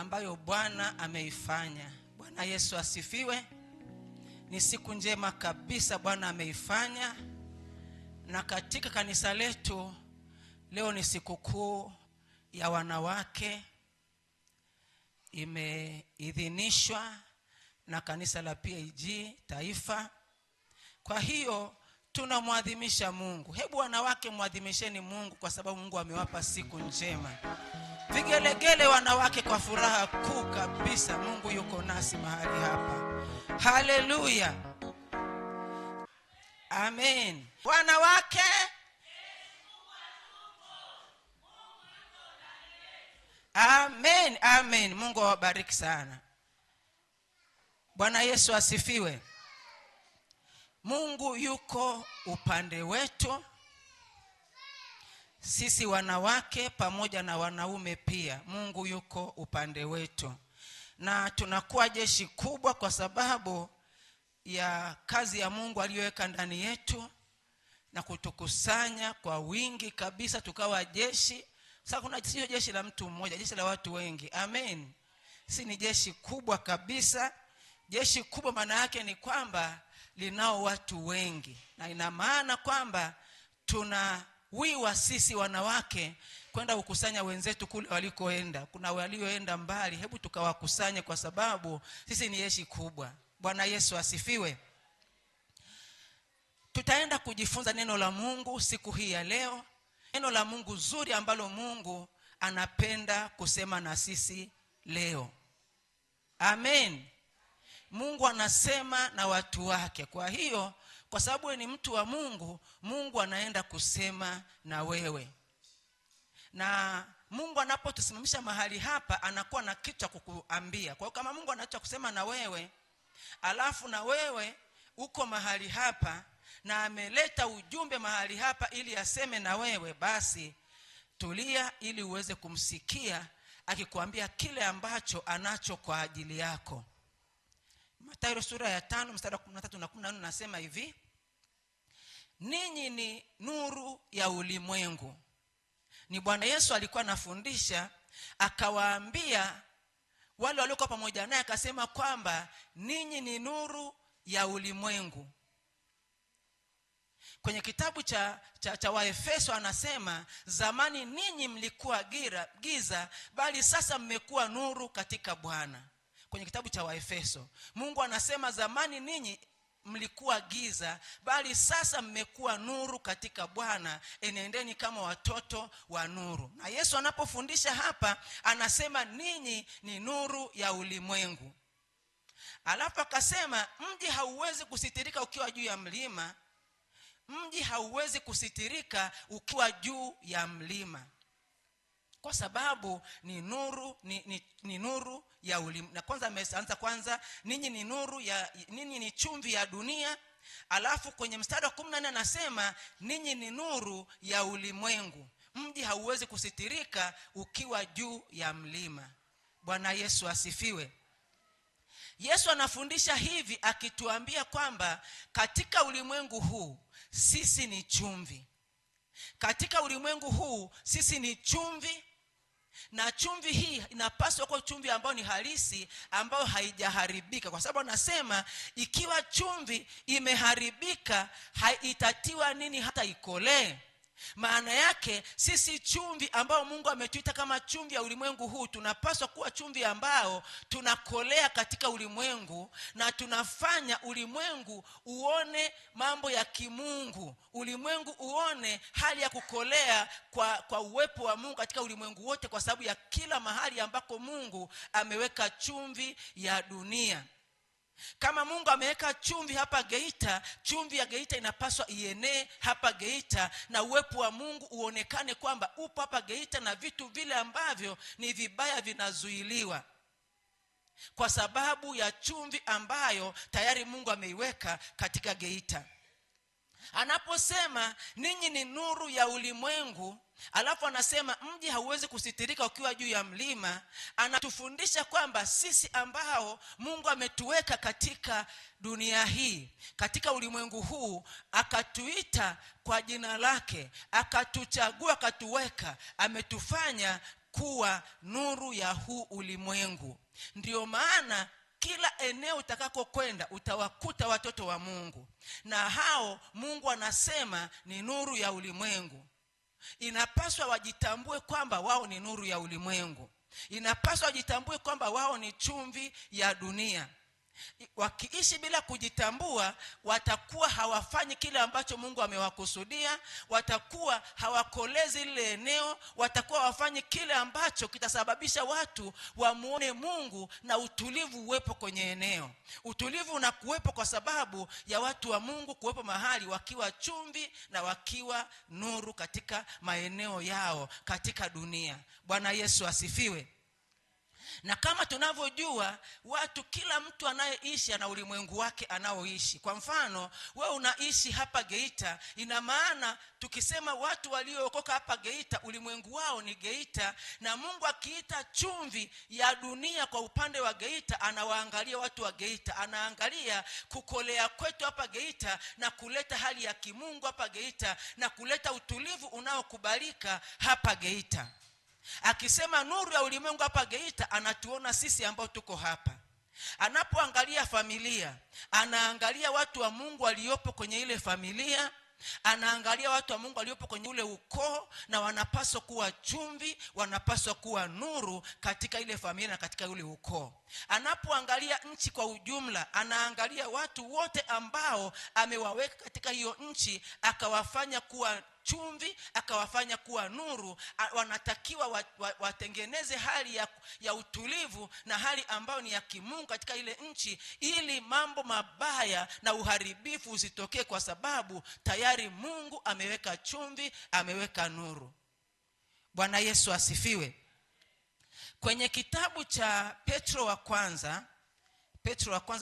ambayo Bwana ameifanya. Bwana Yesu asifiwe. Ni siku njema kabisa Bwana ameifanya, na katika kanisa letu leo ni sikukuu ya wanawake, imeidhinishwa na kanisa la PAG taifa. Kwa hiyo tunamwadhimisha Mungu. Hebu wanawake muadhimisheni Mungu kwa sababu Mungu amewapa siku njema. Vigelegele wanawake kwa furaha kuu kabisa. Mungu yuko nasi mahali hapa. Haleluya. Amen. Wanawake, amen, amen. Mungu awabariki sana. Bwana Yesu asifiwe. Mungu yuko upande wetu sisi wanawake pamoja na wanaume pia. Mungu yuko upande wetu, na tunakuwa jeshi kubwa kwa sababu ya kazi ya Mungu aliyoweka ndani yetu na kutukusanya kwa wingi kabisa tukawa jeshi. Sasa kuna sio jeshi la mtu mmoja, jeshi la watu wengi. Amen. Si ni jeshi kubwa kabisa. Jeshi kubwa maana yake ni kwamba linao watu wengi, na ina maana kwamba tunawiwa sisi wanawake kwenda kukusanya wenzetu kule walikoenda. Kuna walioenda mbali, hebu tukawakusanye kwa sababu sisi ni jeshi kubwa. Bwana Yesu asifiwe. Tutaenda kujifunza neno la Mungu siku hii ya leo. Neno la Mungu zuri ambalo Mungu anapenda kusema na sisi leo. Amen. Mungu anasema na watu wake. Kwa hiyo kwa sababu ni mtu wa Mungu, Mungu anaenda kusema na wewe. Na Mungu anapotusimamisha mahali hapa anakuwa na kitu cha kukuambia. Kwa hiyo kama Mungu anataka kusema na wewe, alafu na wewe uko mahali hapa na ameleta ujumbe mahali hapa ili aseme na wewe, basi tulia ili uweze kumsikia akikwambia kile ambacho anacho kwa ajili yako. Mathayo sura ya 5 mstari wa 13 na 14 nasema hivi: ninyi ni nuru ya ulimwengu. Ni Bwana Yesu alikuwa anafundisha, akawaambia wale waliokuwa pamoja naye, akasema kwamba ninyi ni nuru ya ulimwengu. Kwenye kitabu cha Waefeso anasema, zamani ninyi mlikuwa giza, bali sasa mmekuwa nuru katika Bwana. Kwenye kitabu cha Waefeso Mungu anasema zamani ninyi mlikuwa giza, bali sasa mmekuwa nuru katika Bwana, enendeni kama watoto wa nuru. Na Yesu anapofundisha hapa anasema ninyi ni nuru ya ulimwengu. Alafu akasema mji hauwezi kusitirika ukiwa juu ya mlima. Mji hauwezi kusitirika ukiwa juu ya mlima, kwa sababu ni nuru, ni nuru ya ulimwengu. Na kwanza ameanza ninyi ni nuru ya, ninyi ni chumvi ya dunia. Alafu kwenye mstari wa 14 anasema ninyi ni nuru ya ulimwengu. Mji hauwezi kusitirika ukiwa juu ya mlima. Bwana Yesu asifiwe. Yesu anafundisha hivi akituambia kwamba katika ulimwengu huu sisi ni chumvi. Katika ulimwengu huu sisi ni chumvi, na chumvi hii inapaswa kuwa chumvi ambayo ni halisi, ambayo haijaharibika. Kwa sababu anasema ikiwa chumvi imeharibika haitatiwa nini hata ikolee. Maana yake sisi chumvi ambao Mungu ametuita kama chumvi ya ulimwengu huu, tunapaswa kuwa chumvi ambao tunakolea katika ulimwengu na tunafanya ulimwengu uone mambo ya kimungu. Ulimwengu uone hali ya kukolea kwa uwepo wa Mungu katika ulimwengu wote, kwa sababu ya kila mahali ambako Mungu ameweka chumvi ya dunia. Kama Mungu ameweka chumvi hapa Geita, chumvi ya Geita inapaswa ienee hapa Geita, na uwepo wa Mungu uonekane kwamba upo hapa Geita, na vitu vile ambavyo ni vibaya vinazuiliwa kwa sababu ya chumvi ambayo tayari Mungu ameiweka katika Geita. Anaposema ninyi ni nuru ya ulimwengu, alafu anasema mji hauwezi kusitirika ukiwa juu ya mlima, anatufundisha kwamba sisi ambao Mungu ametuweka katika dunia hii, katika ulimwengu huu, akatuita kwa jina lake, akatuchagua, akatuweka, ametufanya kuwa nuru ya huu ulimwengu. Ndio maana kila eneo utakako kwenda utawakuta watoto wa Mungu, na hao Mungu anasema ni nuru ya ulimwengu. Inapaswa wajitambue kwamba wao ni nuru ya ulimwengu. Inapaswa wajitambue kwamba wao ni chumvi ya dunia. Wakiishi bila kujitambua, watakuwa hawafanyi kile ambacho Mungu amewakusudia, watakuwa hawakolezi ile eneo, watakuwa hawafanyi kile ambacho kitasababisha watu wamuone Mungu na utulivu uwepo kwenye eneo. Utulivu unakuwepo kwa sababu ya watu wa Mungu kuwepo mahali wakiwa chumvi na wakiwa nuru katika maeneo yao katika dunia. Bwana Yesu asifiwe. Na kama tunavyojua, watu, kila mtu anayeishi ana ulimwengu wake anaoishi. Kwa mfano, wewe unaishi hapa Geita, ina maana tukisema watu waliookoka hapa Geita, ulimwengu wao ni Geita, na Mungu akiita chumvi ya dunia kwa upande wa Geita, anawaangalia watu wa Geita, anaangalia kukolea kwetu hapa Geita na kuleta hali ya kimungu hapa Geita na kuleta utulivu unaokubalika hapa Geita. Akisema nuru ya ulimwengu hapa Geita, anatuona sisi ambao tuko hapa. Anapoangalia familia, anaangalia watu wa Mungu waliopo kwenye ile familia, anaangalia watu wa Mungu waliopo kwenye ule ukoo, na wanapaswa kuwa chumvi, wanapaswa kuwa nuru katika ile familia na katika ule ukoo. Anapoangalia nchi kwa ujumla, anaangalia watu wote ambao amewaweka katika hiyo nchi, akawafanya kuwa chumvi, akawafanya kuwa nuru. Wanatakiwa watengeneze hali ya utulivu na hali ambayo ni ya kimungu katika ile nchi, ili mambo mabaya na uharibifu usitokee, kwa sababu tayari Mungu ameweka chumvi, ameweka nuru. Bwana Yesu asifiwe. Kwenye kitabu cha Petro wa kwanza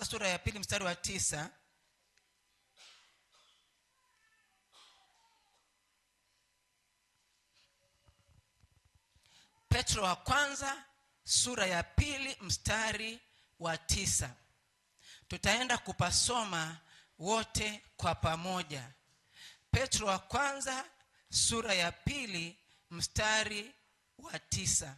sura ya 2 mstari wa 9, Petro wa kwanza sura ya 2 mstari wa 9. Tutaenda kupasoma wote kwa pamoja. Petro wa kwanza sura ya 2 mstari wa 9.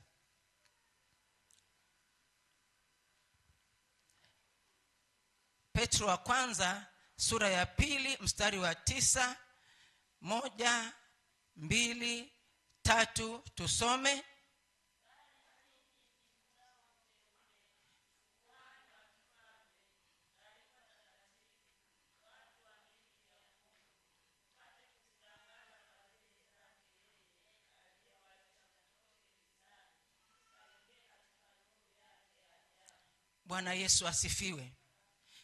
Petro wa kwanza sura ya 2 mstari wa 9. 1, 2, 3, tusome. Bwana Yesu asifiwe.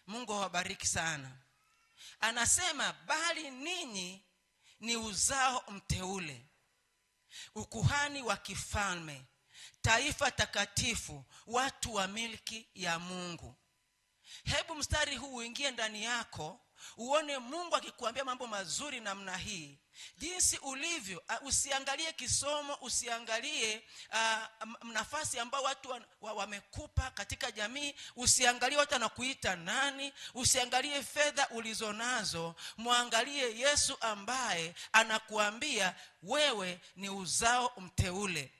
Mungu awabariki sana. Anasema, bali ninyi ni uzao mteule, ukuhani wa kifalme, taifa takatifu, watu wa milki ya Mungu. Hebu mstari huu uingie ndani yako, uone Mungu akikuambia mambo mazuri namna hii. Jinsi ulivyo, usiangalie kisomo, usiangalie nafasi ambao watu wamekupa katika jamii, usiangalie watu wanakuita nani, usiangalie fedha ulizonazo. Muangalie Yesu ambaye anakuambia wewe ni uzao mteule.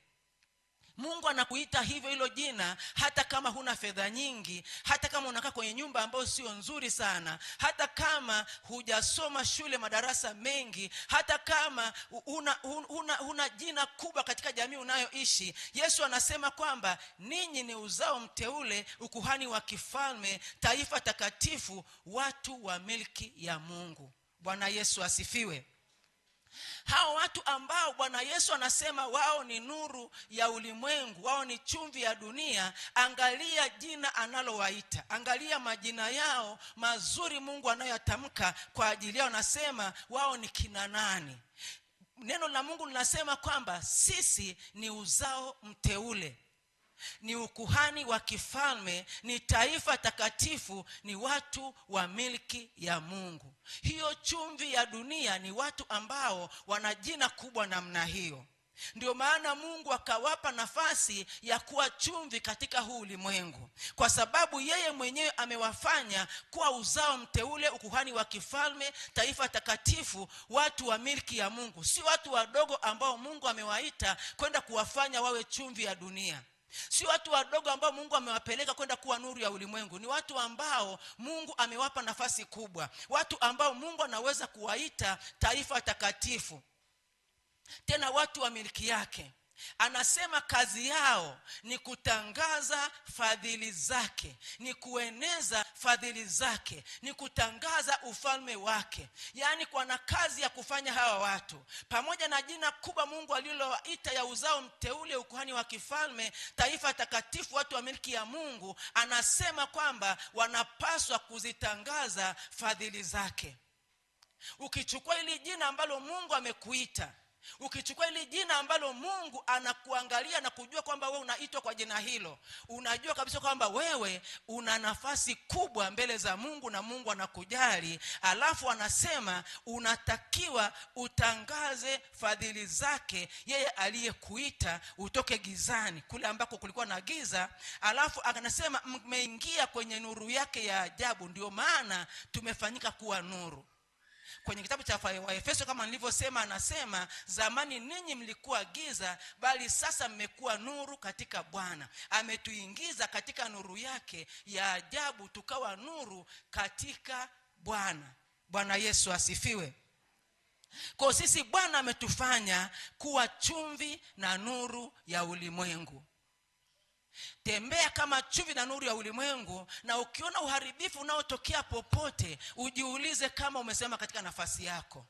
Mungu anakuita hivyo, hilo jina, hata kama huna fedha nyingi, hata kama unakaa kwenye nyumba ambayo sio nzuri sana, hata kama hujasoma shule madarasa mengi, hata kama una jina kubwa katika jamii unayoishi. Yesu anasema kwamba ninyi ni uzao mteule, ukuhani wa kifalme, taifa takatifu, watu wa milki ya Mungu. Bwana Yesu asifiwe. Hao watu ambao Bwana Yesu anasema wao ni nuru ya ulimwengu, wao ni chumvi ya dunia, angalia jina analowaita, angalia majina yao mazuri Mungu anayoyatamka kwa ajili yao. Anasema wao ni kina nani? Neno la Mungu linasema kwamba sisi ni uzao mteule, ni ukuhani wa kifalme, ni taifa takatifu, ni watu wa milki ya Mungu. Hiyo chumvi ya dunia ni watu ambao wana jina kubwa namna hiyo. Ndio maana Mungu akawapa nafasi ya kuwa chumvi katika huu ulimwengu, kwa sababu yeye mwenyewe amewafanya kuwa uzao mteule, ukuhani wa kifalme, taifa takatifu, watu wa milki ya Mungu. Si watu wadogo ambao Mungu amewaita kwenda kuwafanya wawe chumvi ya dunia. Si watu wadogo ambao Mungu amewapeleka kwenda kuwa nuru ya ulimwengu. Ni watu ambao Mungu amewapa nafasi kubwa, watu ambao Mungu anaweza kuwaita taifa takatifu, tena watu wa milki yake. Anasema kazi yao ni kutangaza fadhili zake, ni kueneza fadhili zake, ni kutangaza ufalme wake. Yaani kuna kazi ya kufanya hawa watu, pamoja na jina kubwa Mungu alilowaita ya uzao mteule, ukuhani wa kifalme, taifa takatifu, watu wa milki ya Mungu. Anasema kwamba wanapaswa kuzitangaza fadhili zake. Ukichukua hili jina ambalo Mungu amekuita, ukichukua hili jina ambalo Mungu anakuangalia na kujua kwamba wewe unaitwa kwa jina hilo, unajua kabisa kwamba wewe una nafasi kubwa mbele za Mungu na Mungu anakujali. Alafu anasema unatakiwa utangaze fadhili zake, yeye aliyekuita utoke gizani kule ambako kulikuwa na giza. Alafu anasema mmeingia kwenye nuru yake ya ajabu. Ndio maana tumefanyika kuwa nuru. Kwenye kitabu cha Waefeso kama nilivyosema, anasema zamani ninyi mlikuwa giza, bali sasa mmekuwa nuru katika Bwana. Ametuingiza katika nuru yake ya ajabu, tukawa nuru katika Bwana. Bwana Yesu asifiwe. Kwa sisi Bwana ametufanya kuwa chumvi na nuru ya ulimwengu. Tembea kama chumvi na nuru ya ulimwengu, na ukiona uharibifu unaotokea popote, ujiulize kama umesema katika nafasi yako.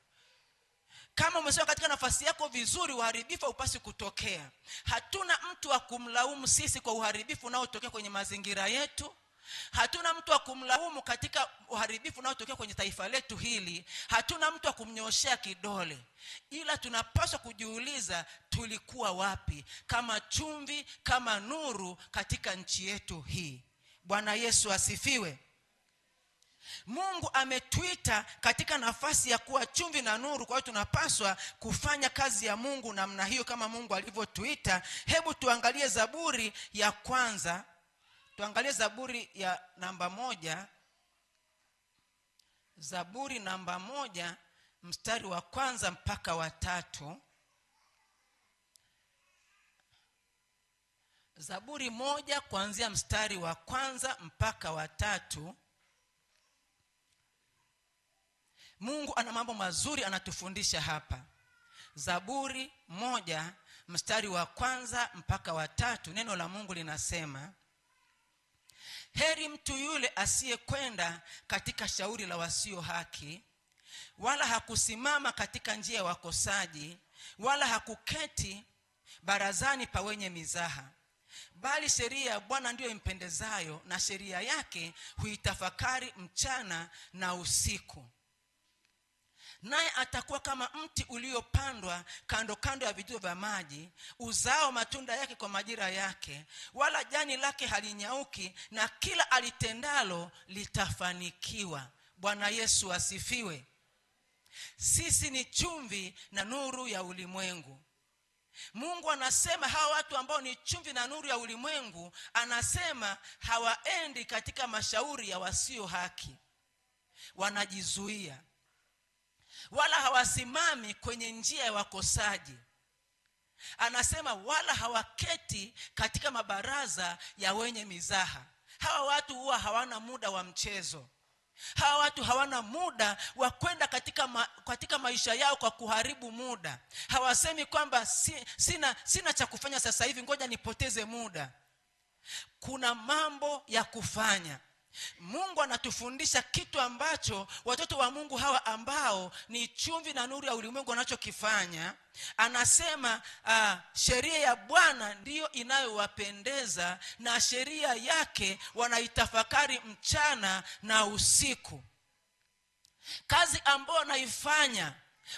Kama umesema katika nafasi yako vizuri, uharibifu upasi kutokea. Hatuna mtu wa kumlaumu sisi kwa uharibifu unaotokea kwenye mazingira yetu. Hatuna mtu wa kumlaumu katika uharibifu unaotokea kwenye taifa letu hili. Hatuna mtu wa kumnyoshea kidole. Ila tunapaswa kujiuliza tulikuwa wapi kama chumvi, kama nuru katika nchi yetu hii. Bwana Yesu asifiwe. Mungu ametuita katika nafasi ya kuwa chumvi na nuru. Kwa hiyo tunapaswa kufanya kazi ya Mungu namna hiyo kama Mungu alivyotuita. Hebu tuangalie Zaburi ya kwanza. Tuangalie Zaburi ya namba 1. Zaburi namba 1 mstari wa 1 mpaka wa 3. Zaburi 1 kuanzia mstari wa 1 mpaka wa 3. Mungu ana mambo mazuri anatufundisha hapa. Zaburi 1 mstari wa 1 mpaka wa 3. Neno la Mungu linasema: heri mtu yule asiyekwenda katika shauri la wasio haki, wala hakusimama katika njia ya wakosaji, wala hakuketi barazani pa wenye mizaha. Bali sheria ya Bwana ndiyo impendezayo, na sheria yake huitafakari mchana na usiku. Naye atakuwa kama mti uliopandwa kando kando ya vijito vya maji, uzao matunda yake kwa majira yake, wala jani lake halinyauki, na kila alitendalo litafanikiwa. Bwana Yesu asifiwe. Sisi ni chumvi na nuru ya ulimwengu. Mungu anasema hawa watu ambao ni chumvi na nuru ya ulimwengu, anasema hawaendi katika mashauri ya wasio haki, wanajizuia. Wala hawasimami kwenye njia ya wakosaji. Anasema wala hawaketi katika mabaraza ya wenye mizaha. Hawa watu huwa hawana muda wa mchezo. Hawa watu hawana muda wa kwenda katika maisha yao kwa kuharibu muda. Hawasemi kwamba sina cha kufanya sasa hivi, ngoja nipoteze muda. Kuna mambo ya kufanya. Mungu anatufundisha kitu ambacho watoto wa Mungu hawa ambao ni chumvi na nuru ya ulimwengu wanachokifanya. Anasema sheria ya Bwana ndiyo inayowapendeza, na sheria yake wanaitafakari mchana na usiku. Kazi ambayo wanaifanya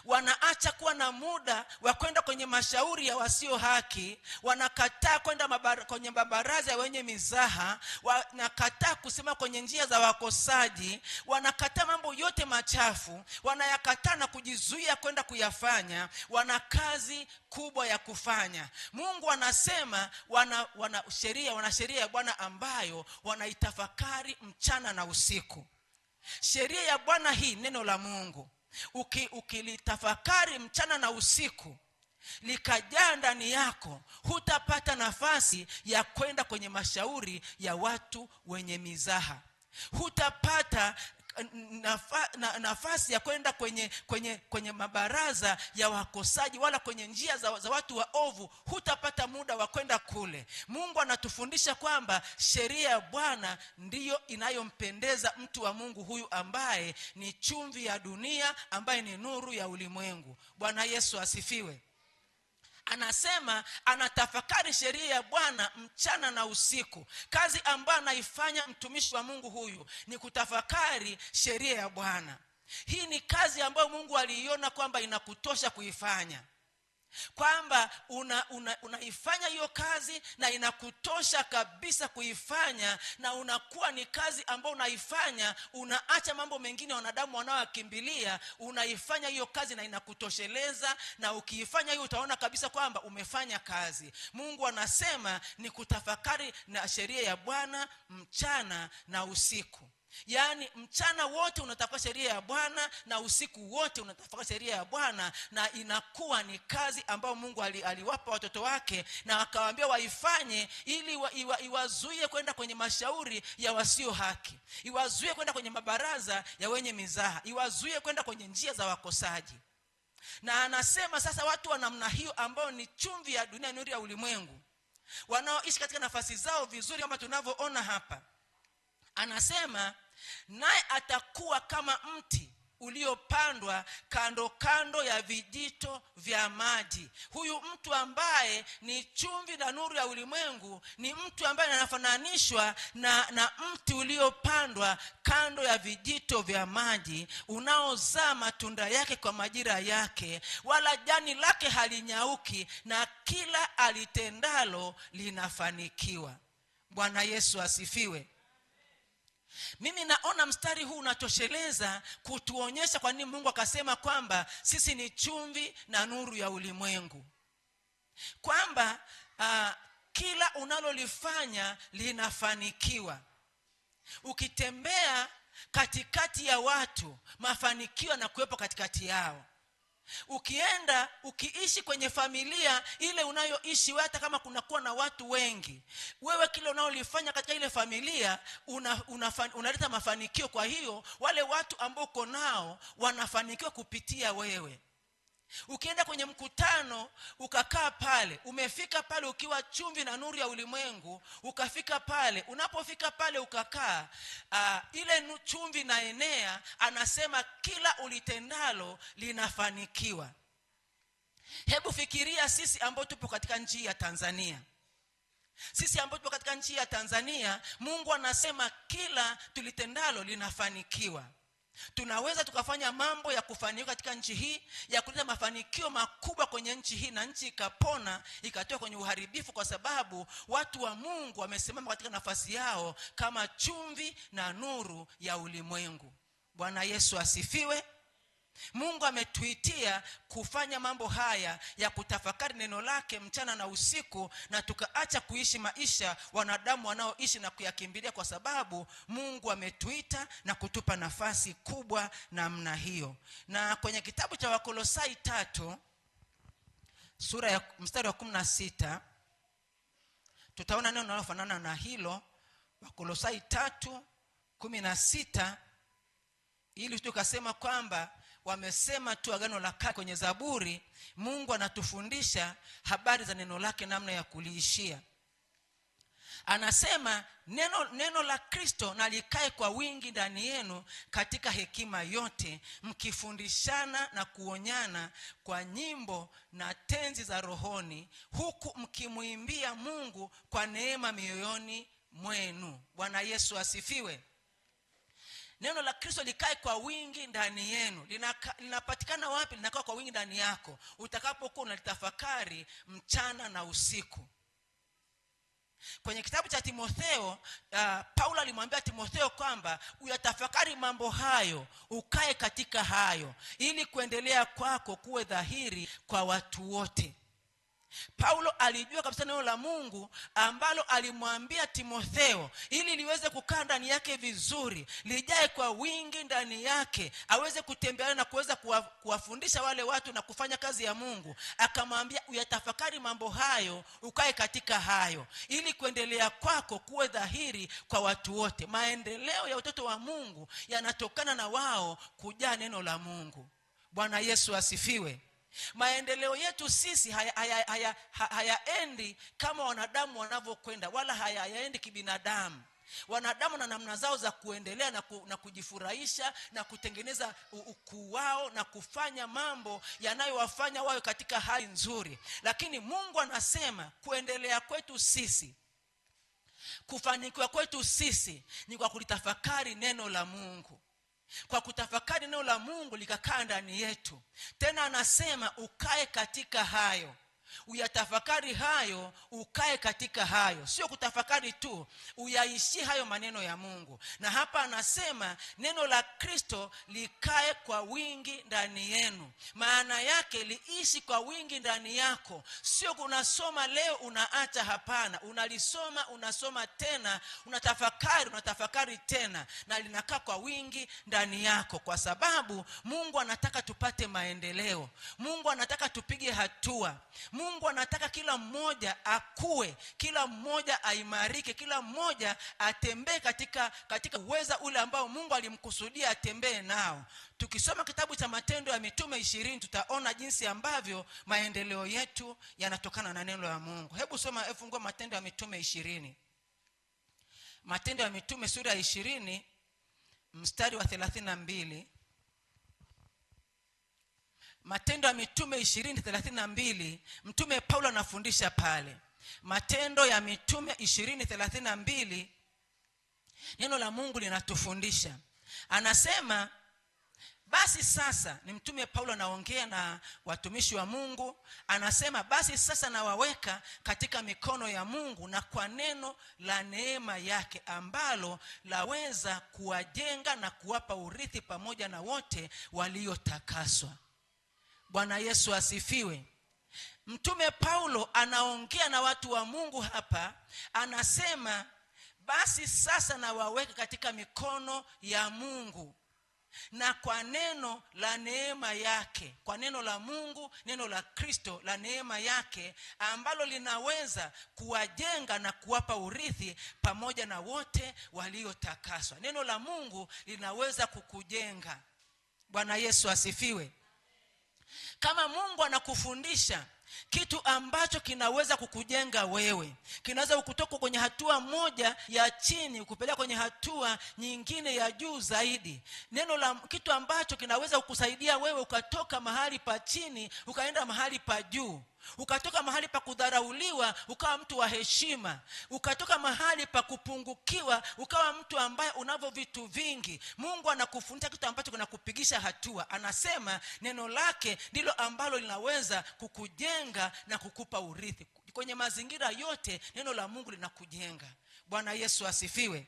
wanaacha kuwa na muda wa kwenda kwenye mashauri ya wasio haki, wanakataa kwenda kwenye mabaraza ya wenye mizaha, wanakataa kusema kwenye njia za wakosaji, wanakataa mambo yote machafu, wanayakataa na kujizuia kwenda kuyafanya. Wana kazi kubwa ya kufanya. Mungu anasema wana sheria ya Bwana ambayo wanaitafakari mchana na usiku. Sheria ya Bwana hii, neno la Mungu, ukilitafakari mchana na usiku, likajaa ndani yako, hutapata nafasi ya kwenda kwenye mashauri ya watu wenye mizaha. Hutapata nafasi ya kwenda kwenye mabaraza ya wakosaji, wala kwenye njia za watu waovu. Hutapata muda wa kwenda kule. Mungu anatufundisha kwamba sheria ya Bwana ndiyo inayompendeza mtu wa Mungu huyu, ambaye ni chumvi ya dunia, ambaye ni nuru ya ulimwengu. Bwana Yesu asifiwe. Anasema anatafakari sheria ya Bwana mchana na usiku. Kazi ambayo anaifanya mtumishi wa Mungu huyu ni kutafakari sheria ya Bwana. Hii ni kazi ambayo Mungu aliiona kwamba inakutosha kuifanya, kwamba unaifanya hiyo kazi na inakutosha kabisa kuifanya, na unakuwa ni kazi ambayo unaifanya, unaacha mambo mengine wanadamu wanaokimbilia, unaifanya hiyo kazi na inakutosheleza, na ukiifanya hiyo utaona kabisa kwamba umefanya kazi. Mungu anasema ni kutafakari na sheria ya Bwana mchana na usiku. Yaani mchana wote unatafakari sheria ya Bwana na usiku wote unatafakari sheria ya Bwana, na inakuwa ni kazi ambayo Mungu aliwapa watoto wake na akawaambia waifanye, ili iwazuie kwenda kwenye mashauri ya wasio haki, iwazuie kwenda kwenye mabaraza ya wenye mizaha, iwazuie kwenda kwenye njia za wakosaji. Na anasema sasa watu wa namna hiyo ambao ni chumvi ya dunia, nuru ya ulimwengu, wanaoishi katika nafasi zao vizuri kama tunavyoona hapa, anasema naye atakuwa kama mti uliopandwa kando kando ya vijito vya maji. Huyu mtu ambaye ni chumvi na nuru ya ulimwengu ni mtu ambaye anafananishwa na mti uliopandwa kando ya vijito vya maji, unaozaa matunda yake kwa majira yake, wala jani lake halinyauki, na kila alitendalo linafanikiwa. Bwana Yesu asifiwe. Mimi naona mstari huu unatosheleza kutuonyesha kwa nini Mungu akasema kwamba sisi ni chumvi na nuru ya ulimwengu, kwamba kila unalolifanya linafanikiwa. Ukitembea katikati ya watu, mafanikio na kuwepo katikati yao. Ukiishi kwenye familia ile unayoishi, hata kama kunakuwa na watu wengi, wewe kile unaolifanya katika ile familia unaleta mafanikio. Kwa hiyo wale watu ambao uko nao wanafanikiwa kupitia wewe. Ukienda kwenye mkutano ukakaa pale, umefika pale ukiwa chumvi na nuru ya ulimwengu, ukafika pale, unapofika pale ukakaa, ile chumvi na enea, anasema kila ulitendalo linafanikiwa. Hebu fikiria sisi ambao tupo katika nchi ya Tanzania. Sisi ambao tupo katika nchi ya Tanzania, Mungu anasema kila tulitendalo linafanikiwa. Tunaweza tukafanya mambo ya kufanikiwa katika nchi hii, ya kuleta mafanikio makubwa kwenye nchi hii, na nchi ikapona, ikatoka kwenye uharibifu, kwa sababu watu wa Mungu wamesimama katika nafasi yao kama chumvi na nuru ya ulimwengu. Bwana Yesu asifiwe. Mungu ametuitia kufanya mambo haya ya kutafakari neno lake mchana na usiku, na tukaacha kuishi maisha wanadamu wanaoishi na kuyakimbilia, kwa sababu Mungu ametuita na kutupa nafasi kubwa namna hiyo. Na kwenye kitabu cha Wakolosai 3 sura ya mstari wa 16 tutaona neno linalofanana na hilo. Wakolosai 3:16, ili tukasema kwamba wamesema tu agano la kale kwenye Zaburi. Mungu anatufundisha habari za neno lake, namna ya kuliishia. Anasema neno la Kristo na likae kwa wingi ndani yenu katika hekima yote, mkifundishana na kuonyana kwa nyimbo na tenzi za rohoni, huku mkimuimbia Mungu kwa neema mioyoni mwenu. Bwana Yesu asifiwe. neno la Kristo likae kwa wingi ndani yenu. Linapatikana wapi? Linakaa kwa wingi ndani yako utakapokuwa unalitafakari mchana na usiku. Kwenye kitabu cha Timotheo, Paulo alimwambia Timotheo kwamba uyatafakari mambo hayo, ukae katika hayo, ili kuendelea kwako kuwe dhahiri kwa watu wote. Paulo alijua kabisa neno la Mungu ambalo alimwambia Timotheo ili liweze kukaa ndani yake vizuri, lijae kwa wingi ndani yake, aweze kutembea na kuweza kuwafundisha wale watu na kufanya kazi ya Mungu. Akamwambia uyatafakari mambo hayo, ukae katika hayo, ili kuendelea kwako kuwe dhahiri kwa watu wote. Maendeleo ya watoto wa Mungu yanatokana na wao kujaa neno la Mungu. Bwana Yesu asifiwe. Maendeleo yetu sisi hayaendi kama wanadamu wanavyokwenda, wala hayaendi kibinadamu. Wanadamu na namna zao za kuendelea na kujifurahisha na kutengeneza ukuu wao na kufanya mambo yanayowafanya wawe katika hali nzuri. Lakini Mungu anasema kuendelea kwetu sisi, kufanikiwa kwetu sisi ni kwa kulitafakari neno la Mungu. Kwa kutafakari neno la Mungu likakaa ndani yetu. Tena anasema ukae katika hayo. Uyatafakari hayo, ukae katika hayo. Sio kutafakari tu, uyaishi hayo maneno ya Mungu. Na hapa anasema neno la Kristo likae kwa wingi ndani yenu. Maana yake liishi kwa wingi ndani yako. Sio unasoma leo unaacha, hapana. Unalisoma, unasoma tena, unatafakari tena, na linakaa kwa wingi ndani yako. Kwa sababu Mungu anataka tupate maendeleo. Mungu anataka tupige hatua. Mungu anataka kila mmoja akue, kila mmoja aimarike, kila mmoja atembee katika uweza ule ambao Mungu alimkusudia atembee nao. Tukisoma kitabu cha Matendo ya Mitume 20 tutaona jinsi ambavyo maendeleo yetu yanatokana na neno la Mungu. Hebu fungua Matendo ya Mitume 20. Matendo ya Mitume sura ya 20 mstari wa 32. Matendo ya Mitume 20:32, Mtume Paulo anafundisha pale. Matendo ya Mitume 20:32, neno la Mungu linatufundisha. Anasema basi sasa, ni Mtume Paulo anaongea na watumishi wa Mungu. Anasema basi sasa nawaweka katika mikono ya Mungu, na kwa neno la neema yake ambalo laweza kuwajenga na kuwapa urithi pamoja na wote waliotakaswa. Bwana Yesu asifiwe. Mtume Paulo anaongea na watu wa Mungu hapa. Anasema basi sasa nawaweka katika mikono ya Mungu, na kwa neno la neema yake, kwa neno la Mungu, neno la Kristo la neema yake ambalo linaweza kuwajenga na kuwapa urithi pamoja na wote waliotakaswa. Neno la Mungu linaweza kukujenga. Bwana Yesu asifiwe. Kama Mungu anakufundisha kitu ambacho kinaweza kukujenga wewe, kinaweza kukutoka kwenye hatua moja ya chini ukupeleka kwenye hatua nyingine ya juu zaidi. Kitu ambacho kinaweza kukusaidia wewe ukatoka mahali pa chini ukaenda mahali pa juu. Ukatoka mahali pa kudharauliwa ukawa mtu wa heshima. Ukatoka mahali pa kupungukiwa ukawa mtu ambaye unavyo vitu vingi. Mungu anakufundisha kitu ambacho kinakupigisha hatua. Anasema neno lake ndilo ambalo linaweza kukujenga na kukupa urithi. Kwenye mazingira yote neno la Mungu linakujenga. Bwana Yesu asifiwe.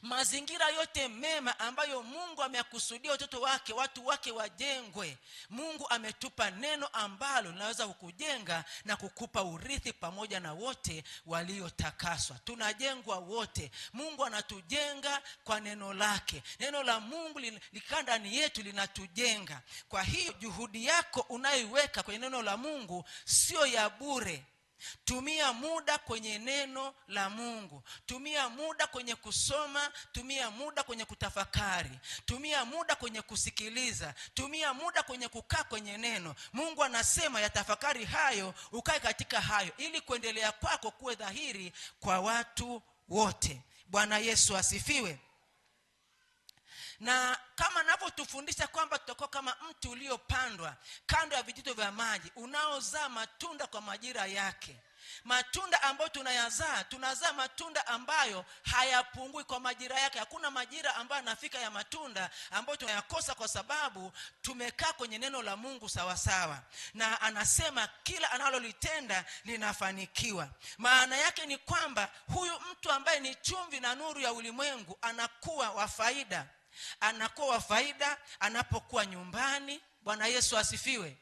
Mazingira yote mema ambayo Mungu ameyakusudia watoto wake, watu wake wajengwe, Mungu ametupa neno ambalo linaweza kukujenga na kukupa urithi pamoja na wote waliotakaswa. Tunajengwa wote. Mungu anatujenga kwa neno lake. Neno la Mungu likaa ndani yetu linatujenga. Kwa hiyo juhudi yako unayoiweka kwenye neno la Mungu sio ya bure. Tumia muda kwenye neno la Mungu. Tumia muda kwenye kusoma, tumia muda kwenye kutafakari, tumia muda kwenye kusikiliza, tumia muda kwenye kukaa kwenye neno. Mungu anasema yatafakari hayo, ukae katika hayo, ili kuendelea kwako kuwe dhahiri kwa watu wote. Bwana Yesu asifiwe. Na kama ninavyotufundisha kwamba tutakuwa kama mti uliopandwa kando ya vijito vya maji, unaozaa matunda kwa majira yake. Matunda ambayo tunazaa matunda ambayo hayapungui kwa majira yake. Hakuna majira ambayo yanafika ya matunda ambayo tunayakosa, kwa sababu tumekaa kwenye neno la Mungu sawa sawa. Na anasema kila analolitenda linafanikiwa. Maana yake ni kwamba huyu mtu ambaye ni chumvi na nuru ya ulimwengu anakuwa wa faida. Anakuwa wa faida anapokuwa nyumbani. Bwana Yesu asifiwe.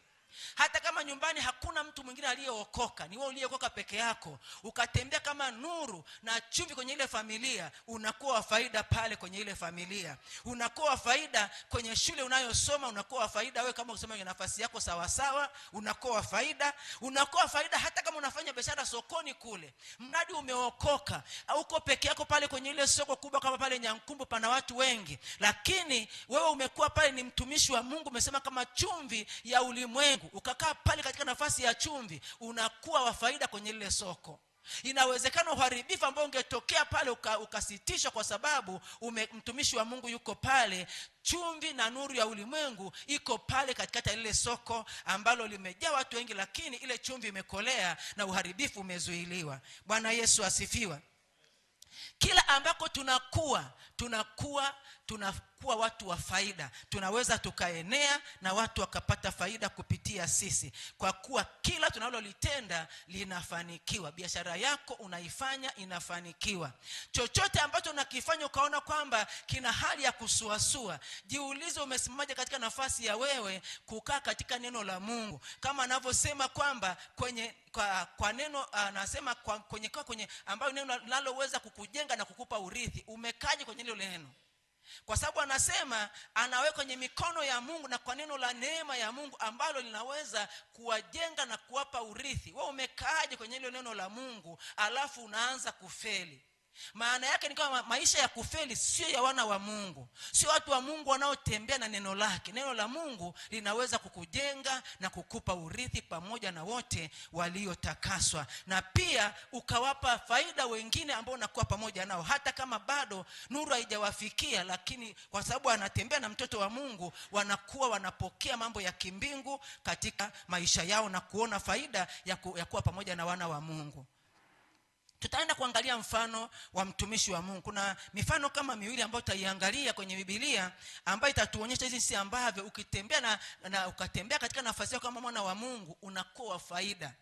Hata kama nyumbani hakuna mtu mwingine aliyeokoka, ni wewe uliyeokoka peke yako, ukatembea kama nuru na chumvi kwenye ile familia, unakuwa wa faida pale kwenye ile familia. Unakuwa wa faida kwenye shule unayosoma, unakuwa wa faida wewe kama usema nafasi yako sawa sawa, unakuwa wa faida. Unakuwa wa faida hata kama unafanya biashara sokoni kule. Mradi umeokoka, au uko peke yako pale kwenye ile soko kubwa kama pale Nyankumbu pana watu wengi, lakini wewe umekuwa pale ni mtumishi wa Mungu, umesema kama chumvi ya ulimwengu, ukakaa pale katika nafasi ya chumvi, unakuwa wa faida kwenye ile soko. Inawezekana uharibifu ambao ungetokea pale ukasitishwa kwa sababu mtumishi wa Mungu yuko pale. Chumvi na nuru ya ulimwengu iko pale katikati ya ile soko ambalo limejaa watu wengi, lakini ile chumvi imekolea na uharibifu umezuiliwa. Bwana Yesu asifiwe. Kila ambako tunakuwa watu wa faida. Tunaweza tukaenea na watu wakapata faida kupitia sisi, kwa kuwa kila tunalolitenda linafanikiwa. Biashara yako unaifanya inafanikiwa. Chochote ambacho unakifanya ukaona kwamba kina hali ya kusuasua, jiulize umesimamaje katika nafasi ya wewe kukaa katika neno la Mungu. Kama anavyosema kwamba kwa neno anasema kwenye ambayo neno linaloweza kukujenga na kukupa urithi. Umekaje kwenye hilo neno? Kwa sababu anasema anaweka kwenye mikono ya Mungu na kwa neno la neema ya Mungu ambalo linaweza kuwajenga na kuwapa urithi. Wewe umekaaje kwenye hilo neno la Mungu alafu unaanza kufeli? Maana yake ni kama maisha ya kufeli sio ya wana wa Mungu. Sio watu wa Mungu wanaotembea na neno lake. Neno la Mungu linaweza kukujenga na kukupa urithi pamoja na wote waliotakaswa, na pia ukawapa faida wengine ambao unakuwa pamoja nao, hata kama bado nuru haijawafikia, lakini kwa sababu anatembea na mtoto wa Mungu, wanakuwa wanapokea mambo ya kimbingu katika maisha yao na kuona faida ya kuwa pamoja na wana wa Mungu. Tutaenda kuangalia mfano wa mtumishi wa Mungu. Kuna mifano kama miwili ambayo tutaiangalia kwenye Biblia ambayo itatuonyesha jinsi ambavyo ukitembea na ukatembea katika nafasi yako kama mwana wa Mungu unakuwa faida.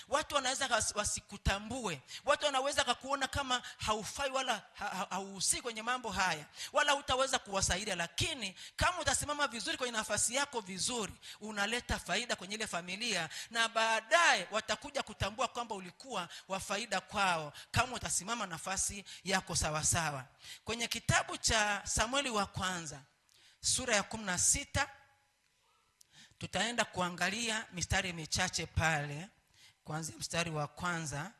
Watu wanaweza wasikutambue. Watu wanaweza kukuona kama haufai wala hauhusiki kwenye mambo haya, wala hutaweza kuwasaidia, lakini kama utasimama vizuri kwenye nafasi yako vizuri, unaleta faida kwenye ile familia, na baadaye watakuja kutambua kwamba ulikuwa wa faida kwao kama utasimama nafasi yako sawa sawa. Kwenye kitabu cha Samueli wa kwanza sura ya 16 tutaenda kuangalia mistari michache pale. Kwanza mstari wa kwanza,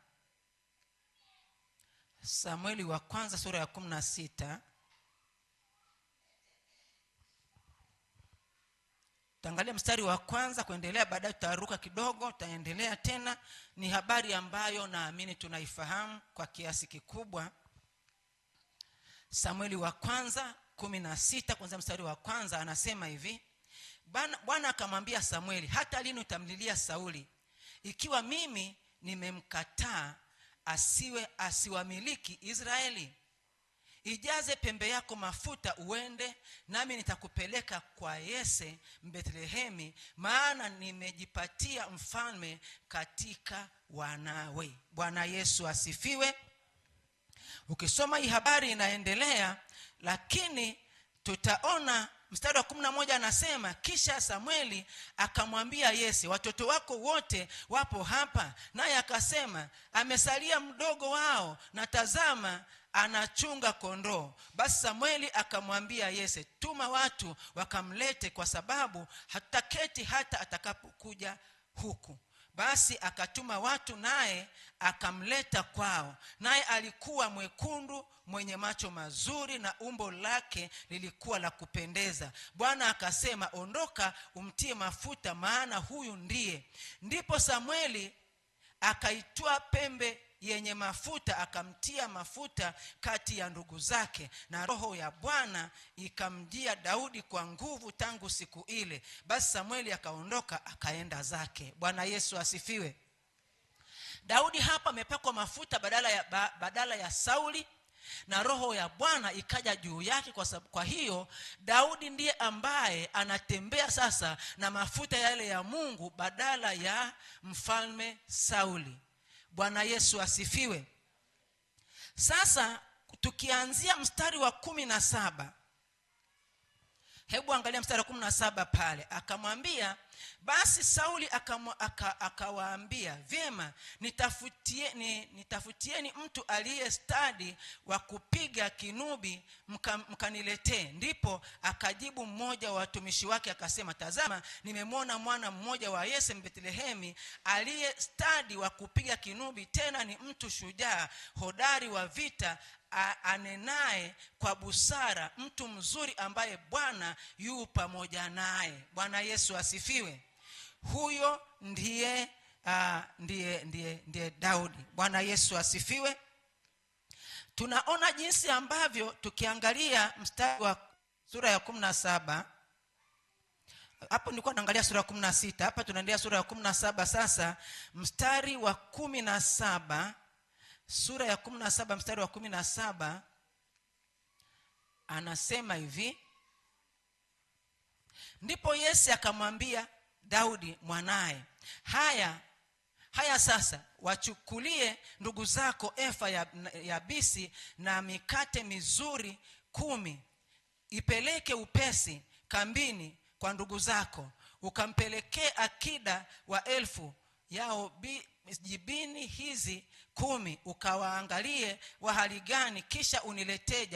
Samueli wa kwanza sura ya 16. Tutaangalia mstari wa kwanza kuendelea, baadaye tutaruka kidogo, tutaendelea tena. Ni habari ambayo naamini tunaifahamu kwa kiasi kikubwa. Samueli wa kwanza 16 kuanzia mstari wa kwanza anasema hivi: Bwana akamwambia Samueli, hata lini utamlilia Sauli, ikiwa mimi nimemkataa asiwamiliki Israeli? Ijaze pembe yako mafuta uende, nami nitakupeleka kwa Yese Bethlehemi, maana nimejipatia mfalme katika wanawe. Bwana Yesu asifiwe. Ukisoma hii habari inaendelea, lakini tutaona mstari wa 11 anasema, kisha Samueli akamwambia Yese, watoto wako wote wapo hapa? Naye akasema, amesalia mdogo wao, na tazama anachunga kondoo. Basi Samueli akamwambia Yese, tuma watu wakamlete, kwa sababu hataketi hata atakapokuja huku. Basi akatuma watu, naye akamleta kwao. Naye alikuwa mwekundu, mwenye macho mazuri, na umbo lake lilikuwa la kupendeza. Bwana akasema, ondoka umtie mafuta, maana huyu ndiye. Ndipo Samueli akaitoa pembe yenye mafuta akamtia mafuta kati ya ndugu zake, na roho ya Bwana ikamjia Daudi kwa nguvu tangu siku ile. Basi Samueli akaondoka akaenda zake. Bwana Yesu asifiwe. Daudi hapa amepakwa mafuta badala ya Sauli, na roho ya Bwana ikaja juu yake. Kwa hiyo Daudi ndiye ambaye anatembea sasa na mafuta yale ya Mungu badala ya mfalme Sauli. Bwana Yesu asifiwe. Sasa tukianzia mstari wa 17, hebu angalia mstari wa 17 pale. Akamwambia, basi Sauli akawaambia, vyema, nitafutieni mtu aliye stadi wa kupiga kinubi mkaniletee. Ndipo akajibu mmoja wa watumishi wake akasema, tazama, nimemwona mwana mmoja wa Yese Bethlehemi aliye stadi wa kupiga kinubi, tena ni mtu shujaa hodari wa vita, anenaye kwa busara, mtu mzuri ambaye Bwana yu pamoja naye. Bwana Yesu asifiwe. Huyo ndiye Daudi. Bwana Yesu asifiwe. Tunaona jinsi ambavyo, tukiangalia mstari wa sura ya 17, hapo nilikuwa naangalia sura ya 16, hapa tunaendelea sura ya 17 sasa. Mstari wa 17, sura ya 17 mstari wa 17 anasema hivi: ndipo Yese akamwambia Daudi mwanaye, haya sasa wachukulie ndugu zako efa ya bisi na mikate mizuri 10, ipeleke upesi kambini kwa ndugu zako, ukampelekee akida wa 1000 yao jibini hizi 10, ukawaangalie wa hali gani, kisha uniletee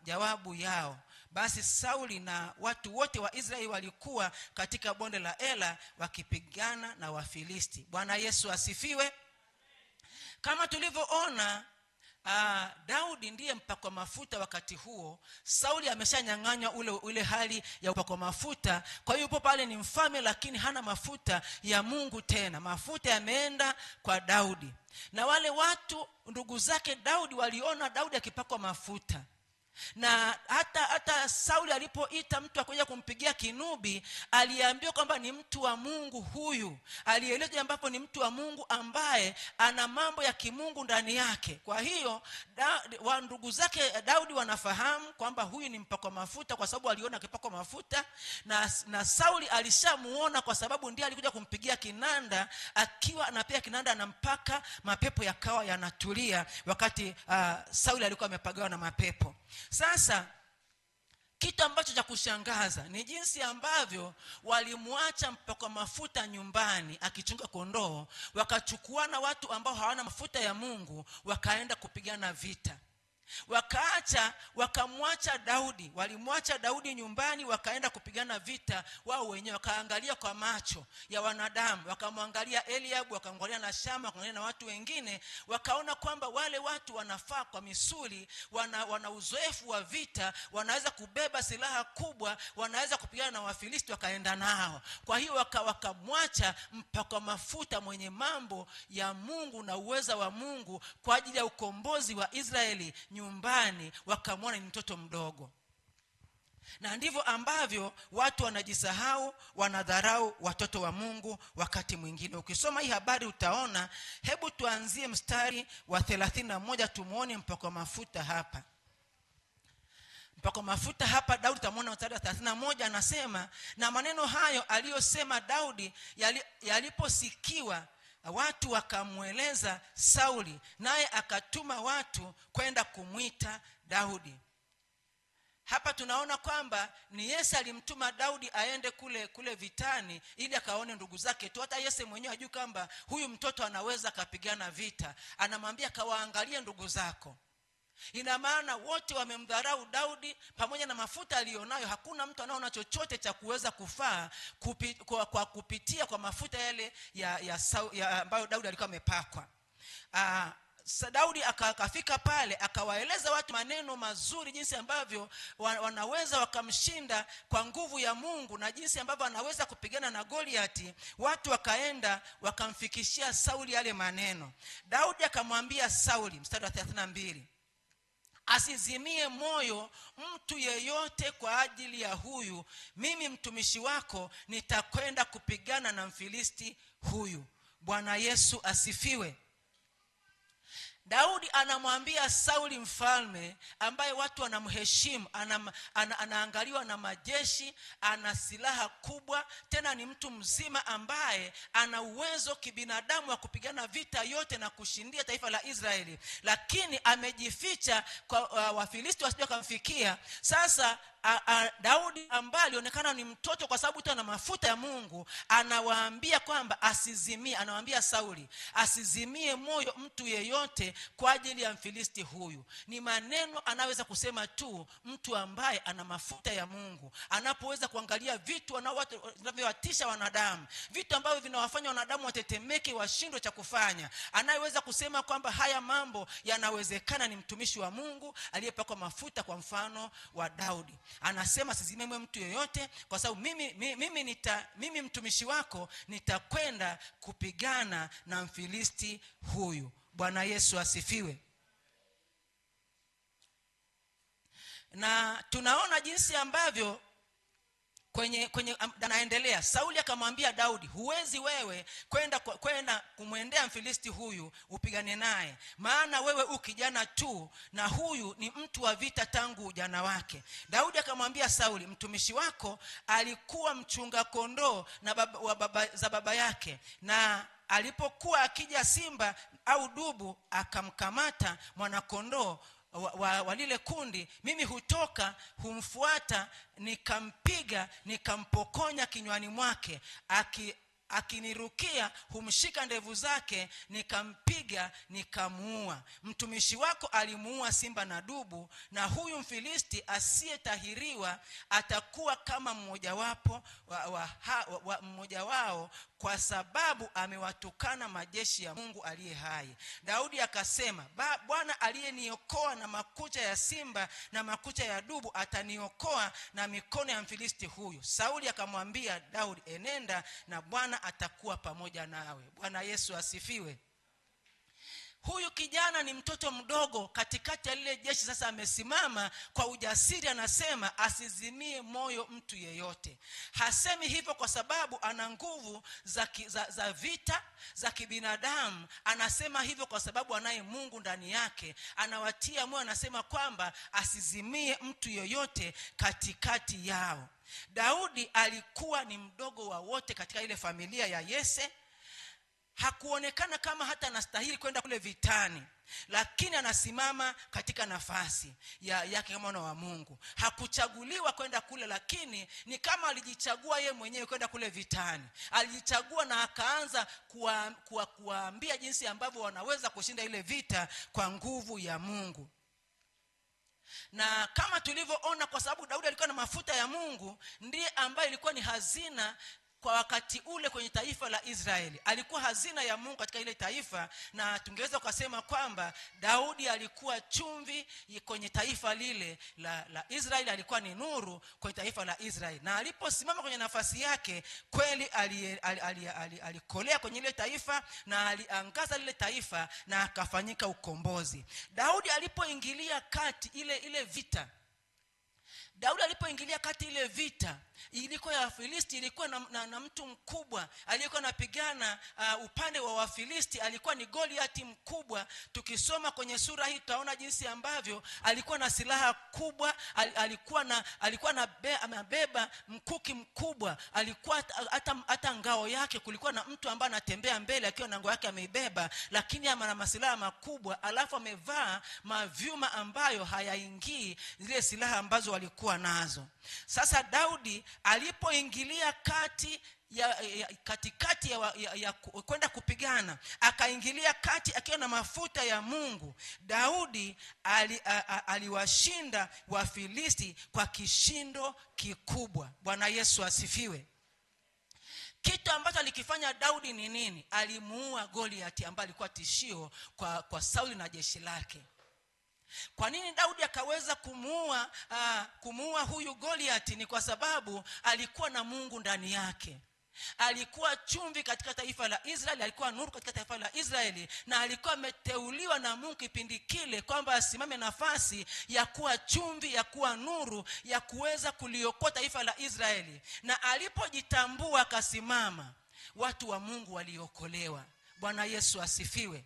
jawabu yao. Basi Sauli na watu wote wa Israeli walikuwa katika bonde la Ela wakipigana na Wafilisti. Bwana Yesu asifiwe. Kama tulivyoona, Daudi ndiye mpakwa mafuta wakati huo. Sauli ameshanyang'anywa ule hali ya upakwa mafuta. Kwa hiyo yupo pale ni mfalme, lakini hana mafuta ya Mungu tena. Mafuta yameenda kwa Daudi. Na wale watu ndugu zake Daudi waliona Daudi akipakwa mafuta, na hata Sauli alipoita mtu akuja kumpigia kinubi, aliambiwa kwamba ni mtu wa Mungu huyu. Alielezwa ambapo ni mtu wa Mungu ambaye ana mambo ya kimungu ndani yake. Kwa hiyo ndugu zake Daudi wanafahamu kwamba huyu ni mpakwa mafuta, kwa sababu aliona akipakwa mafuta, na Sauli alishamuona kwa sababu ndiye alikuja kumpigia kinanda. Akiwa anapiga kinanda anampaka, mapepo yakawa yanatulia, wakati Sauli alikuwa amepagawa na mapepo. Sasa kitu ambacho cha kushangaza ni jinsi ambavyo walimwacha mpakwa mafuta nyumbani akichunga kondoo, wakachukuana watu ambao hawana mafuta ya Mungu, wakaenda kupigana vita. Wakamwacha Daudi, walimwacha Daudi nyumbani, wakaenda kupigana vita wao wenyewe. Wakaangalia kwa macho ya wanadamu, wakamwangalia Eliabu, wakaangalia na Shama, wakaangalia na watu wengine, wakaona kwamba wale watu wanafaa kwa misuli, wana uzoefu wa vita, wanaweza kubeba silaha kubwa, wanaweza kupigana na Wafilisti, wakaenda nao. Kwa hiyo wakamwacha mpakwa mafuta mwenye mambo ya Mungu na uweza wa Mungu kwa ajili ya ukombozi wa Israeli nyumbani, wakamwona ni mtoto mdogo. Na ndivyo ambavyo watu wanajisahau, wanadharau watoto wa Mungu wakati mwingine. Ukisoma hii habari utaona. Hebu tuanzie mstari wa 31 tumuone mpakwa mafuta hapa. Mpakwa mafuta hapa Daudi, tumuona mstari wa 31 anasema, na maneno hayo aliyosema Daudi yaliposikiwa, watu wakamweleza Sauli, naye akatuma watu kwenda kumwita Daudi. Hapa tunaona kwamba ni Yese alimtuma Daudi aende kule vitani ili akaone ndugu zake tu. Hata Yese mwenyewe hajui kwamba huyu mtoto anaweza kupigana vita. Anamwambia kawaangalie ndugu zako. Ina maana wote wamemdharau Daudi pamoja na mafuta alionayo. Hakuna mtu anaona chochote cha kuweza kufaa kupitia kwa mafuta yale ya ambayo Daudi alikuwa amepakwa. Daudi akafika pale akawaeleza watu maneno mazuri, jinsi ambavyo wanaweza wakamshinda kwa nguvu ya Mungu na jinsi ambavyo anaweza kupigana na Goliati. Watu wakaenda wakamfikishia Sauli yale maneno. Daudi akamwambia Sauli, mstari wa 32, asizimie moyo mtu yeyote kwa ajili ya huyu. Mimi mtumishi wako nitakwenda kupigana na Mfilisti huyu. Bwana Yesu asifiwe. Daudi anamwambia Sauli, mfalme ambaye watu wanamheshimu, anaangaliwa na majeshi, ana silaha kubwa, tena ni mtu mzima ambaye ana uwezo kibinadamu wa kupigana vita yote na kushindia taifa la Israeli, lakini amejificha kwa Wafilisti wasije kumfikia. Sasa Daudi ambaye alionekana ni mtoto kwa sababu tu ana mafuta ya Mungu, anawaambia kwamba asizimie, anawaambia Sauli asizimie moyo mtu yeyote kwa ajili ya Mfilisti huyu. Ni maneno anaweza kusema tu mtu ambaye ana mafuta ya Mungu, anapoweza kuangalia vitu vinavyowatisha wanadamu, vitu ambavyo vinawafanya wanadamu watetemeke, washindwe cha kufanya. Anayeweza kusema kwamba haya mambo yanawezekana ni mtumishi wa Mungu aliyepakwa mafuta, kwa mfano wa Daudi. Anasema asizimie mtu yeyote kwa sababu mimi mtumishi wako nitakwenda kupigana na Mfilisti huyu. Bwana Yesu asifiwe. Na tunaona jinsi ambavyo kwenye anaendelea. Sauli akamwambia Daudi, huwezi wewe kwenda kumwendea Mfilisti huyu upigane naye, maana wewe ukijana tu na huyu ni mtu wa vita tangu ujana wake. Daudi akamwambia Sauli, mtumishi wako alikuwa mchunga kondoo za baba yake, na alipokuwa akija simba au dubu akamkamata mwana kondoo wa lile kundi, mimi hutoka humfuata, nikampiga, nikampokonya kinywani mwake, akinirukia humshika ndevu zake, nikampiga, nikamuua. Mtumishi wako alimuua simba na dubu, na huyu Mfilisti asiyetahiriwa atakuwa kama mmoja wao, kwa sababu amewatukana majeshi ya Mungu aliye hai. Daudi akasema, Bwana aliyeniokoa na makucha ya simba na makucha ya dubu ataniokoa na mikono ya Mfilisti huyu. Sauli akamwambia Daudi, enenda na Bwana atakuwa pamoja nawe. Bwana Yesu asifiwe. Huyu kijana ni mtoto mdogo katikati ya lile jeshi. Sasa amesimama kwa ujasiri, anasema asizimie moyo mtu yeyote. Hasemi hivyo kwa sababu ana nguvu za vita za kibinadamu. Anasema hivyo kwa sababu anaye Mungu ndani yake. Anawatia moyo, anasema kwamba asizimie mtu yeyote katikati yao. Daudi alikuwa ni mdogo wa wote katika ile familia ya Yese. Hakuonekana kama hata anastahili kwenda kule vitani, lakini anasimama katika nafasi yake kama mwana wa Mungu. Hakuchaguliwa kwenda kule, lakini ni kama alijichagua yeye mwenyewe kwenda kule vitani. Alijichagua na akaanza kuwaambia jinsi ambavyo wanaweza kushinda ile vita kwa nguvu ya Mungu. Na kama tulivyoona, kwa sababu Daudi alikuwa na mafuta ya Mungu, ndiye ambaye ilikuwa ni hazina kwa wakati ule kwenye taifa la Israeli. Alikuwa hazina ya Mungu katika ile taifa, na tungeweza kusema kwamba Daudi alikuwa chumvi kwenye taifa lile la Israeli, alikuwa ni nuru kwenye taifa la Israeli. Na aliposimama kwenye nafasi yake, kweli alikolea kwenye ile taifa na aliangaza lile taifa na akafanyika ukombozi. Daudi alipoingilia kati ile vita, Daudi alipoingilia kati ile vita ilikuwa ya Wafilisti, ilikuwa na mtu mkubwa aliyekuwa anapigana upande wa Wafilisti, alikuwa ni Goliati mkubwa. Tukisoma kwenye sura hii tutaona jinsi ambavyo alikuwa na silaha kubwa, alikuwa amebeba mkuki mkubwa, alikuwa hata ngao yake kulikuwa na mtu ambaye anatembea mbele akiwa na ngao yake ameibeba, lakini ana masilaha makubwa, alafu amevaa mavyuma ambayo hayaingii zile silaha ambazo walikuwa nazo. Sasa Daudi alipoingilia katikati ya kwenda kupigana, akaingilia kati akiwa na mafuta ya Mungu. Daudi aliwashinda Wafilisti kwa kishindo kikubwa. Bwana Yesu asifiwe. Kitu ambacho alikifanya Daudi ni nini? Alimuua Goliath ambaye alikuwa tishio kwa Sauli na jeshi lake. Kwa nini Daudi akaweza kumuua huyu Goliath? Ni kwa sababu alikuwa na Mungu ndani yake. Alikuwa chumvi katika taifa la Israeli, alikuwa nuru katika taifa la Israeli, na alikuwa ameteuliwa na Mungu kipindi kile kwamba asimame nafasi ya kuwa chumvi, ya kuwa nuru, ya kuweza kuliokoa taifa la Israeli. Na alipojitambua akasimama, watu wa Mungu waliokolewa. Bwana Yesu asifiwe.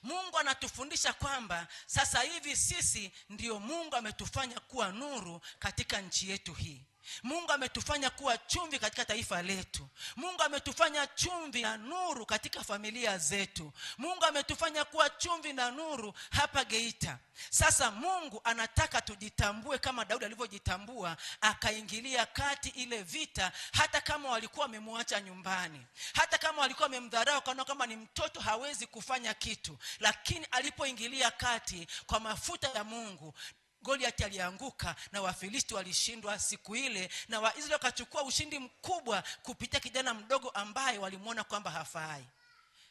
Mungu anatufundisha kwamba sasa hivi sisi ndio Mungu ametufanya kuwa nuru katika nchi yetu hii. Mungu ametufanya kuwa chumvi katika taifa letu. Mungu ametufanya chumvi na nuru katika familia zetu. Mungu ametufanya kuwa chumvi na nuru hapa Geita. Sasa Mungu anataka tujitambue kama Daudi alivyojitambua, akaingilia kati ile vita, hata kama walikuwa wamemwacha nyumbani, hata kama walikuwa wamemdharau kama ni mtoto hawezi kufanya kitu. Lakini alipoingilia kati kwa mafuta ya Mungu, Goliath alianguka na Wafilisti walishindwa siku ile, na Waisraeli wakachukua ushindi mkubwa kupitia kijana mdogo ambaye walimuona kwamba hafai.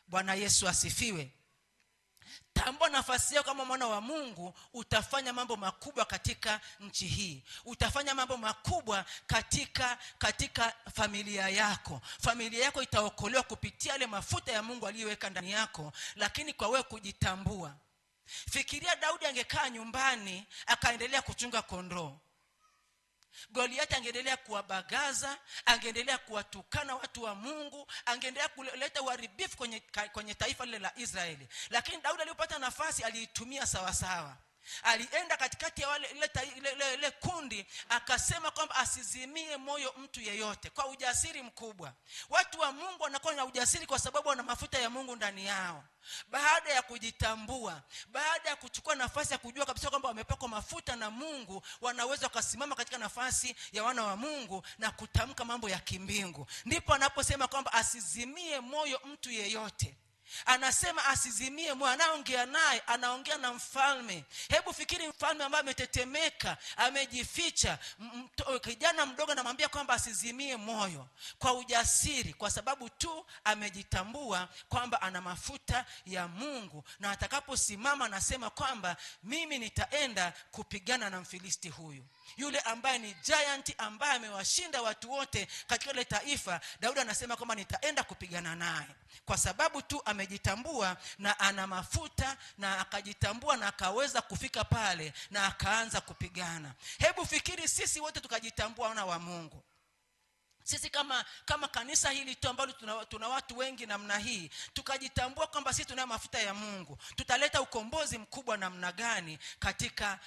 Bwana Yesu asifiwe. Tambua nafasi yako kama mwana wa Mungu, utafanya mambo makubwa katika nchi hii. Utafanya mambo makubwa katika familia yako. Familia yako itaokolewa kupitia ile mafuta ya Mungu aliyoweka ndani yako, lakini kwa wewe kujitambua. Fikiria Daudi angekaa nyumbani akaendelea kuchunga kondoo, Goliath angeendelea kuwabagaza, angeendelea kuwatukana watu wa Mungu, angeendelea kuleta uharibifu kwenye taifa lile la Israeli. Lakini Daudi alipopata nafasi aliitumia sawa sawa. Alienda katikati ya ile kundi, akasema kwamba asizimie moyo mtu yeyote, kwa ujasiri mkubwa. Watu wa Mungu wanakuwa na ujasiri kwa sababu wana mafuta ya Mungu ndani yao. Baada ya kujitambua, baada ya kuchukua nafasi ya kujua kabisa kwamba wamepakwa mafuta na Mungu, wanaweza kusimama katika nafasi ya wana wa Mungu na kutamka mambo ya kimbingu. Ndipo anaposema kwamba asizimie moyo mtu yeyote. Anasema asizimie moyo. Anaongea naye, anaongea na mfalme. Hebu fikiri mfalme ambaye ametetemeka, amejificha. Kijana mdogo anamwambia kwamba asizimie moyo kwa ujasiri, kwa sababu tu amejitambua kwamba ana mafuta ya Mungu. Na atakaposimama anasema kwamba mimi nitaenda kupigana na Mfilisti huyu, yule ambaye ni giant, ambaye amewashinda watu wote katika ile taifa. Daudi anasema kwamba nitaenda kupigana naye kwa sababu tu amejitambua na ana mafuta, na akajitambua na akaweza kufika pale na akaanza kupigana. Hebu fikiri sisi wote tukajitambua wana wa Mungu. Sisi kama kanisa hili tu ambalo tuna watu wengi namna hii, tukajitambua kwamba sisi tuna mafuta ya Mungu, tutaleta ukombozi mkubwa namna gani katika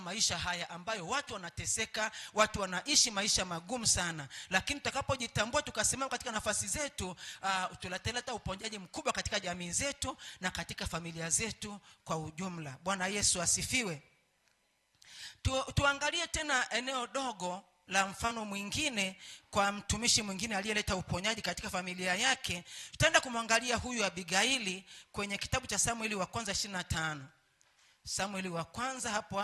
maisha haya ambayo watu wanateseka, watu wanaishi maisha magumu sana. Lakini tutakapojitambua tukasimama katika nafasi zetu, tutaleta uponyaji mkubwa katika jamii zetu na katika familia zetu kwa ujumla. Bwana Yesu asifiwe. Tuangalie tena eneo dogo la mfano mwingine kwa mtumishi mwingine aliyeleta uponyaji katika familia yake. Tutaenda kumwangalia huyu Abigaili kwenye kitabu cha Samueli wa kwanza 25. Samueli wa kwanza hapo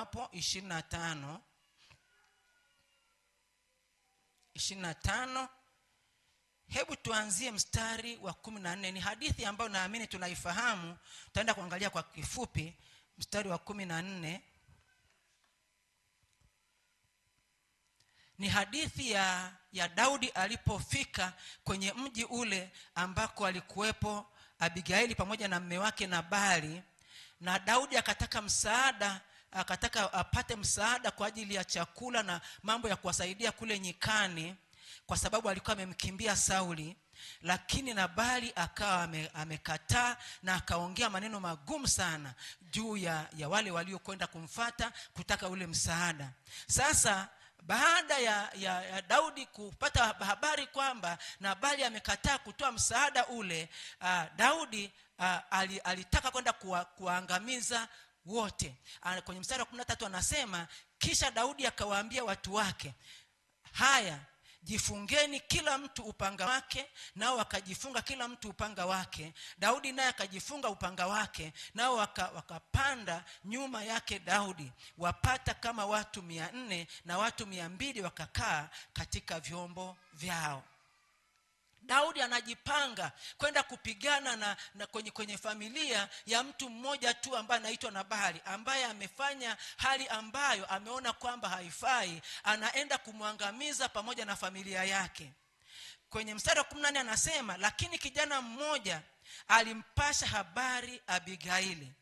25. Hebu tuanzie mstari wa 14. Ni hadithi ambayo naamini tunaifahamu. Tutaenda kuangalia kwa kifupi mstari wa 14. Ni hadithi ya Daudi alipofika kwenye mji ule ambako alikuwepo Abigaili pamoja na mume wake Nabali. Na Daudi akataka msaada, akataka apate msaada kwa ajili ya chakula na mambo ya kuwasaidia kule nyikani, kwa sababu alikuwa amemkimbia Sauli. Lakini Nabali akawa amekataa na akaongea maneno magumu sana juu ya wale waliokwenda kumfuata kutaka ule msaada. Sasa baada ya Daudi kupata habari kwamba Nabali amekataa kutoa msaada ule, Daudi alitaka kwenda kuangamiza wote. Kwenye mstari wa 13 anasema, kisha Daudi akawaambia watu wake, haya, jifungeni kila mtu upanga wake. Nao wakajifunga kila mtu upanga wake. Daudi naye akajifunga upanga wake, nao wakapanda nyuma yake Daudi, wapata kama watu 400, na watu 200 wakakaa katika vyombo vyao. Daudi anajipanga kwenda kupigana na kwenye familia ya mtu mmoja tu ambaye anaitwa Nabali, ambaye amefanya hali ambayo ameona kwamba haifai. Anaenda kumwangamiza pamoja na familia yake. Kwenye mstari wa 18 anasema, lakini kijana mmoja alimpasha habari Abigaili,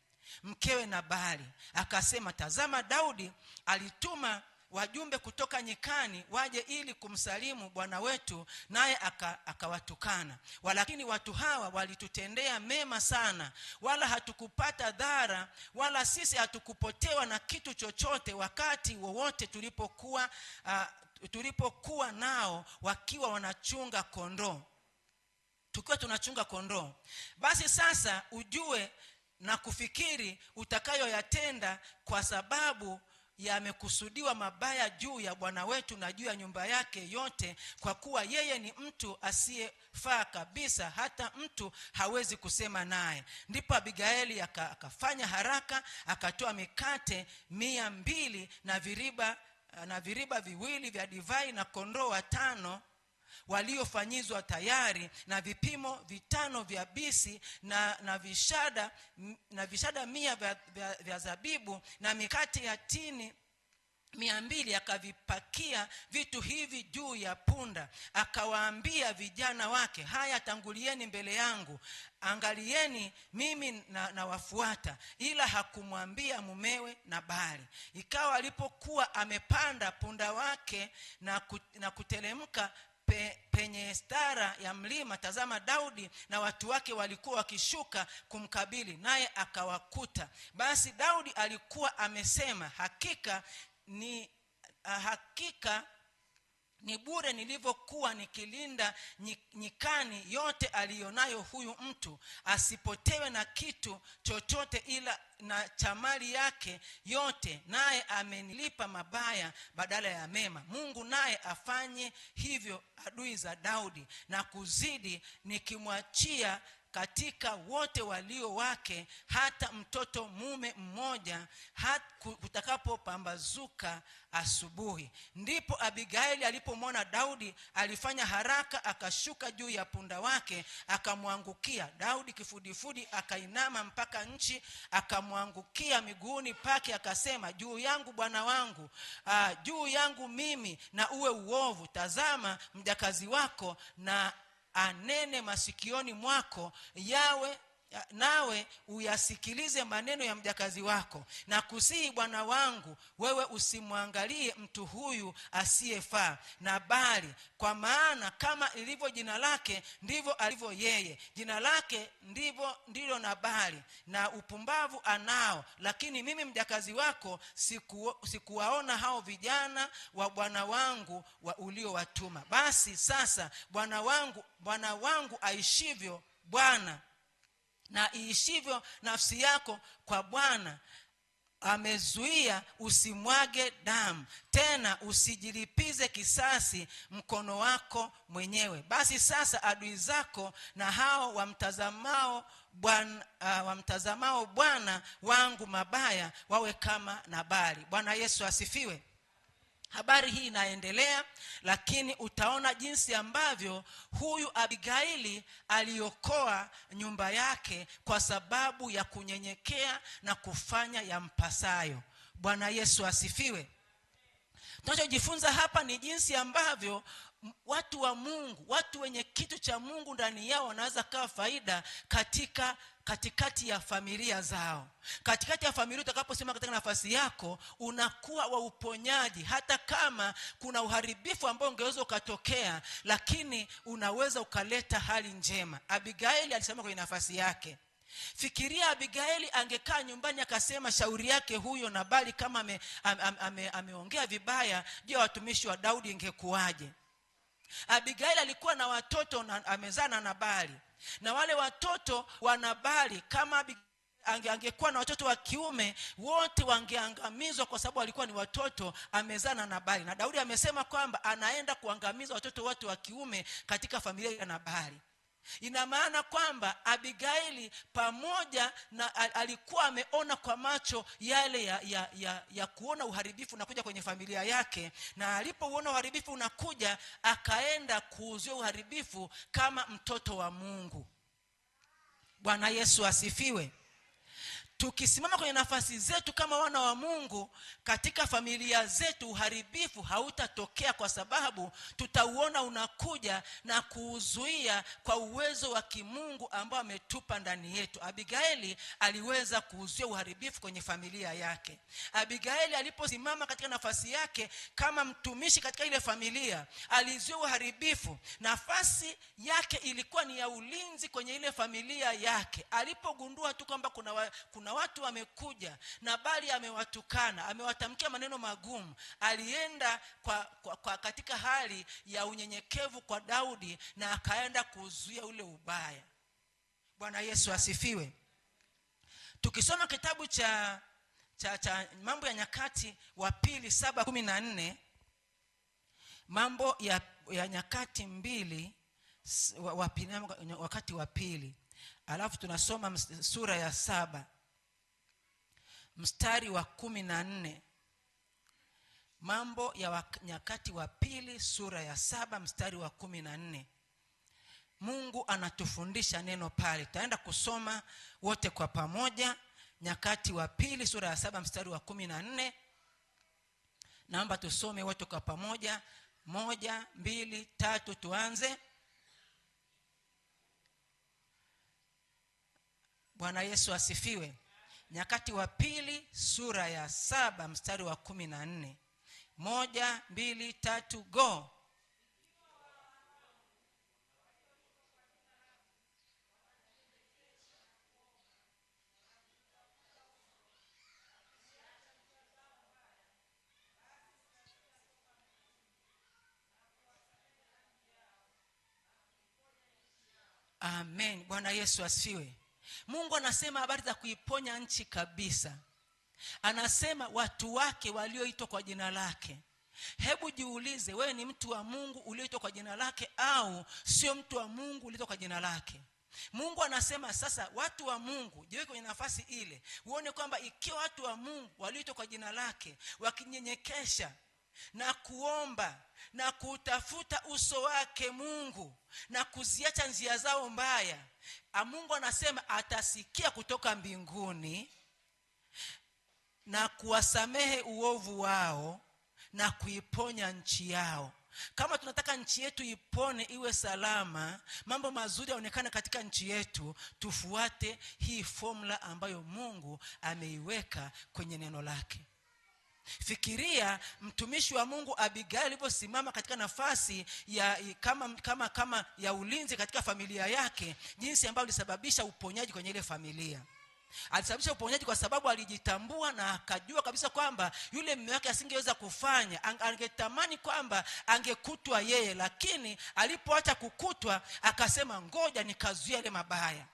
mkewe Nabali, akasema, tazama, Daudi alituma wajumbe kutoka nyikani waje ili kumsalimu bwana wetu, naye akawatukana. Walakini watu hawa walitutendea mema sana, wala hatukupata dhara, wala sisi hatukupotewa na kitu chochote wakati wowote tulipokuwa nao wakiwa wanachunga kondoo, tukiwa tunachunga kondoo. Basi sasa ujue na kufikiri utakayoyatenda, kwa sababu yamekusudiwa mabaya juu ya bwana wetu na juu ya nyumba yake yote, kwa kuwa yeye ni mtu asiyefaa kabisa, hata mtu hawezi kusema naye. Ndipo Abigaili akafanya haraka, akatoa mikate 200 na viriba viwili vya divai na kondoo 5 waliofanyizwa tayari, na vipimo 5 vya bisi na vishada 100 vya zabibu, na mikate ya tini 200. Akavipakia vitu hivi juu ya punda, akawaambia vijana wake, haya, tangulieni mbele yangu, angalieni mimi na wafuata. Ila hakumwambia mumewe Nabali. Ikawa alipokuwa amepanda punda wake na kuteremka penye stara ya mlima, tazama, Daudi na watu wake walikuwa wakishuka kumkabili, naye akawakuta. Basi Daudi alikuwa amesema, hakika ni bure nilivyokuwa nikilinda nyikani yote aliyonayo huyu mtu, asipotewe na kitu chochote ila na cha mali yake yote, naye amenilipa mabaya badala ya mema. Mungu naye afanye hivyo adui za Daudi na kuzidi, nikimwachia katika wote walio wake hata mtoto mume mmoja, hata kutakapopambazuka asubuhi. Ndipo Abigaili alipomwona Daudi, alifanya haraka, akashuka juu ya punda wake, akamwangukia Daudi kifudifudi, akainama mpaka nchi, akamwangukia miguuni pake, akasema, juu yangu bwana wangu, juu yangu mimi na uwe uovu. Tazama, mjakazi wako na anene masikioni mwako, nawe uyasikilize maneno ya mjakazi wako. Na kusihi bwana wangu, wewe usimwangalie mtu huyu asiyefaa Nabali, kwa maana kama ilivyo jina lake ndivyo alivyo yeye. Jina lake ndilo Nabali, na upumbavu anao. Lakini mimi mjakazi wako sikuwaona hao vijana wa bwana wangu uliowatuma. Basi sasa bwana wangu aishivyo Bwana, na iishivyo nafsi yako kwa Bwana, amezuia usimwage damu, tena usijilipize kisasi mkono wako mwenyewe. Basi sasa adui zako na hao wamtazamao bwana wangu mabaya wawe kama Nabali. Bwana Yesu asifiwe. Habari hii inaendelea, lakini utaona jinsi ambavyo huyu Abigaili aliokoa nyumba yake kwa sababu ya kunyenyekea na kufanya yampasayo. Bwana Yesu asifiwe. Tunachojifunza hapa ni jinsi ambavyo watu wa Mungu, watu wenye kitu cha Mungu ndani yao, wanaweza kuwa faida katikati ya familia zao. Katikati ya familia, utakaposema katika nafasi yako, unakuwa wa uponyaji. Hata kama kuna uharibifu ambao ungeweza ukatokea, lakini unaweza ukaleta hali njema. Abigaili alisema kwenye nafasi yake. Fikiria Abigaili angekaa nyumbani akasema shauri yake huyo Nabali kama ameongea vibaya juu ya watumishi wa Daudi, ingekuwaje? Abigaili alikuwa na watoto na amezaa na Nabali, na wale watoto wa Nabali, kama angekuwa na watoto wa kiume, wote wangeangamizwa kwa sababu walikuwa ni watoto amezaa na Nabali. Na Daudi amesema kwamba anaenda kuangamiza watoto wote wa kiume katika familia ya Nabali. Ina maana kwamba Abigaili pamoja na alikuwa ameona kwa macho yale ya kuona uharibifu unakuja kwenye familia yake, na alipouona uharibifu unakuja akaenda kuuzia uharibifu kama mtoto wa Mungu. Bwana Yesu asifiwe. Tukisimama kwenye nafasi zetu kama wana wa Mungu katika familia zetu, uharibifu hautatokea kwa sababu tutauona unakuja na kuuzuia kwa uwezo wa kimungu ambao ametupa ndani yetu. Abigaili aliweza kuuzuia uharibifu kwenye familia yake. Abigaili aliposimama katika nafasi yake kama mtumishi katika ile familia, alizuia uharibifu. Nafasi yake ilikuwa ni ya ulinzi kwenye ile familia yake. Alipogundua tu kwamba kuna watu wamekuja na bali amewatukana, amewatamkia maneno magumu, alienda kwa katika hali ya unyenyekevu kwa Daudi na akaenda kuzuia ule ubaya. Bwana Yesu asifiwe. Tukisoma kitabu cha Mambo ya Nyakati wa Pili 7:14, Mambo ya Nyakati 2 wakati wa pili, alafu tunasoma sura ya 7 mstari wa 14. Mambo ya Nyakati wa Pili sura ya 7 mstari wa 14. Mungu anatufundisha neno pale. Tutaenda kusoma wote kwa pamoja. Nyakati wa Pili sura ya 7 mstari wa 14. Naomba tusome wote kwa pamoja. 1, 2, 3 tuanze. Bwana Yesu asifiwe. Nyakati wa Pili sura ya 7 mstari wa 14. 1, 2, 3 go. Amen. Bwana Yesu asifiwe. Mungu anasema habari za kuiponya nchi kabisa. Anasema watu wake walioitwa kwa jina lake. Hebu jiulize, wewe ni mtu wa Mungu ulioitwa kwa jina lake au sio mtu wa Mungu ulioitwa kwa jina lake? Mungu anasema sasa watu wa Mungu jiweke kwenye nafasi ile. Uone kwamba ikiwa watu wa Mungu walioitwa kwa jina lake wakinyenyekesha na kuomba na kutafuta uso wake Mungu na kuziacha njia zao mbaya, Mungu anasema atasikia kutoka mbinguni na kuwasamehe uovu wao na kuiponya nchi yao. Kama tunataka nchi yetu ipone, iwe salama, mambo mazuri yaonekane katika nchi yetu, tufuate hii formula ambayo Mungu ameiweka kwenye neno lake. Fikiria mtumishi wa Mungu Abigaili aliposimama katika nafasi ya kama ya ulinzi katika familia yake, jinsi ambavyo ilisababisha uponyaji kwenye ile familia. Alisababisha uponyaji kwa sababu alijitambua na akajua kabisa kwamba yule mume wake asingeweza kufanya. Angetamani kwamba angekutwa yeye, lakini alipoacha kukutwa akasema ngoja nikazuia ile mabaya.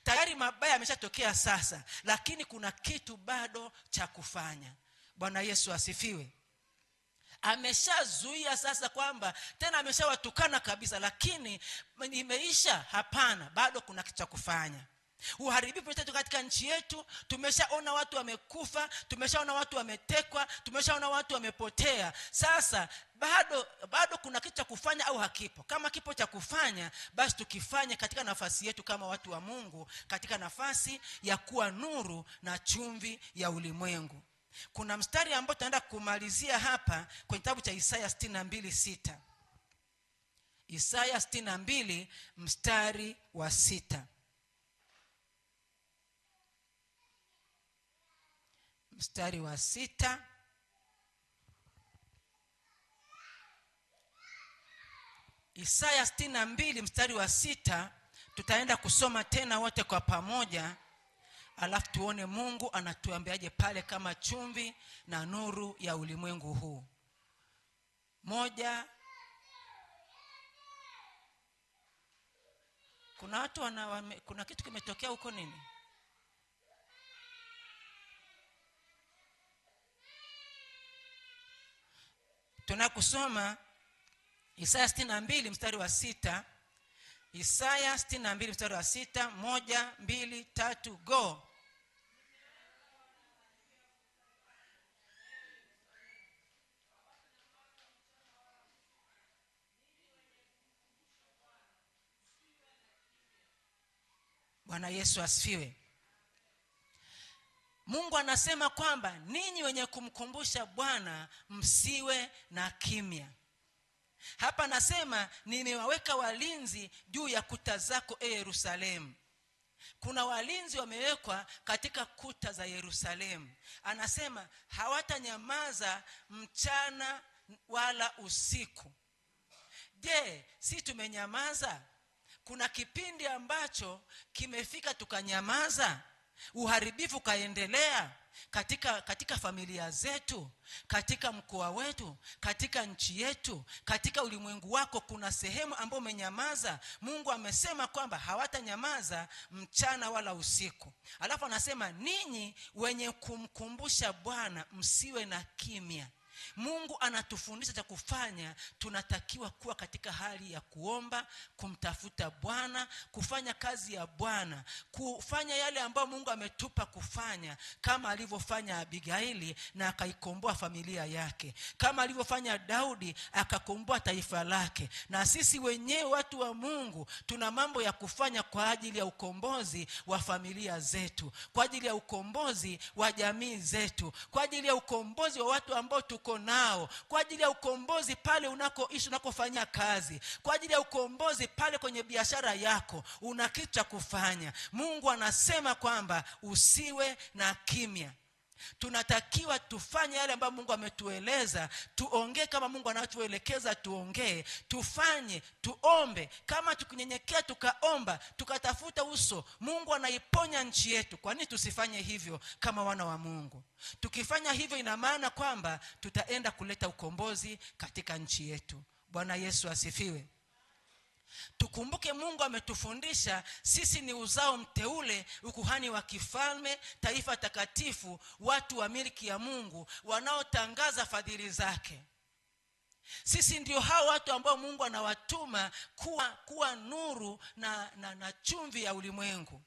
Tayari mabaya yameshatokea sasa, lakini kuna kitu bado cha kufanya. Bwana Yesu asifiwe. Ameshazuia sasa kwamba tena ameshawatukana kabisa, lakini imeisha? Hapana, bado kuna kitu cha kufanya. Uharibifu wetu katika nchi yetu, tumeshaona watu wamekufa, tumeshaona watu wametekwa, tumeshaona watu wamepotea. Sasa bado kuna kitu cha kufanya au hakipo? Kama kipo cha kufanya, basi tukifanye katika nafasi yetu kama watu wa Mungu, katika nafasi ya kuwa nuru na chumvi ya ulimwengu. Kuna mstari ambao tutaenda kumalizia hapa kwenye kitabu cha Isaya 62:6. Isaya 62 mstari wa 6. Mstari wa 6. Isaya 62 mstari wa 6. Tutaenda kusoma tena wote kwa pamoja, alafu tuone Mungu anatuambiaje pale kama chumvi na nuru ya ulimwengu huu. 1. Kuna watu kuna kitu kimetokea huko nini? Tunakusoma Isaya 62 mstari wa 6. Isaya 62 mstari wa 6. 1, 2, 3, go. Bwana Yesu asifiwe. Mungu anasema kwamba ninyi wenye kumkumbusha Bwana msiwe na kimya. Hapa anasema nimewaweka walinzi juu ya kuta zako Yerusalemu. Kuna walinzi wamewekwa katika kuta za Yerusalemu. Anasema hawatanyamaza mchana wala usiku. Je, si tumenyamaza? Kuna kipindi ambacho kimefika tukanyamaza, uharibifu kaendelea katika familia zetu, katika mkoa wetu, katika nchi yetu, katika ulimwengu wako. Kuna sehemu ambayo umenyamaza. Mungu amesema kwamba hawatanyamaza mchana wala usiku. Alafu anasema ninyi wenye kumkumbusha Bwana msiwe na kimya. Mungu anatufundisha cha kufanya. Tunatakiwa kuwa katika hali ya kuomba, kumtafuta Bwana, kufanya kazi ya Bwana, kufanya yale ambayo Mungu ametupa kufanya, kama alivyofanya Abigaili na akaikomboa familia yake, kama alivyofanya Daudi akakomboa taifa lake. Na sisi wenyewe watu wa Mungu tuna mambo ya kufanya kwa ajili ya ukombozi wa familia zetu, kwa ajili ya ukombozi wa jamii zetu, kwa ajili ya ukombozi wa watu ambao tuko nao, kwa ajili ya ukombozi pale unakoishi, unakofanya kazi, kwa ajili ya ukombozi pale kwenye biashara yako. Una kitu cha kufanya. Mungu anasema kwamba usiwe na kimya. Tunatakiwa tufanye yale ambayo Mungu ametueleza, tuongee kama Mungu anatuelekeza tuongee, tufanye, tuombe. Kama tukinyenyekea tukaomba, tukatafuta uso, Mungu anaiponya nchi yetu. Kwa nini tusifanye hivyo kama wana wa Mungu? Tukifanya hivyo ina maana kwamba tutaenda kuleta ukombozi katika nchi yetu. Bwana Yesu asifiwe. Tukumbuke Mungu ametufundisha sisi ni uzao mteule, ukuhani wa kifalme, taifa takatifu, watu wa milki ya Mungu, wanaotangaza fadhili zake. Sisi ndio hao watu ambao Mungu anawatuma kuwa nuru na chumvi ya ulimwengu.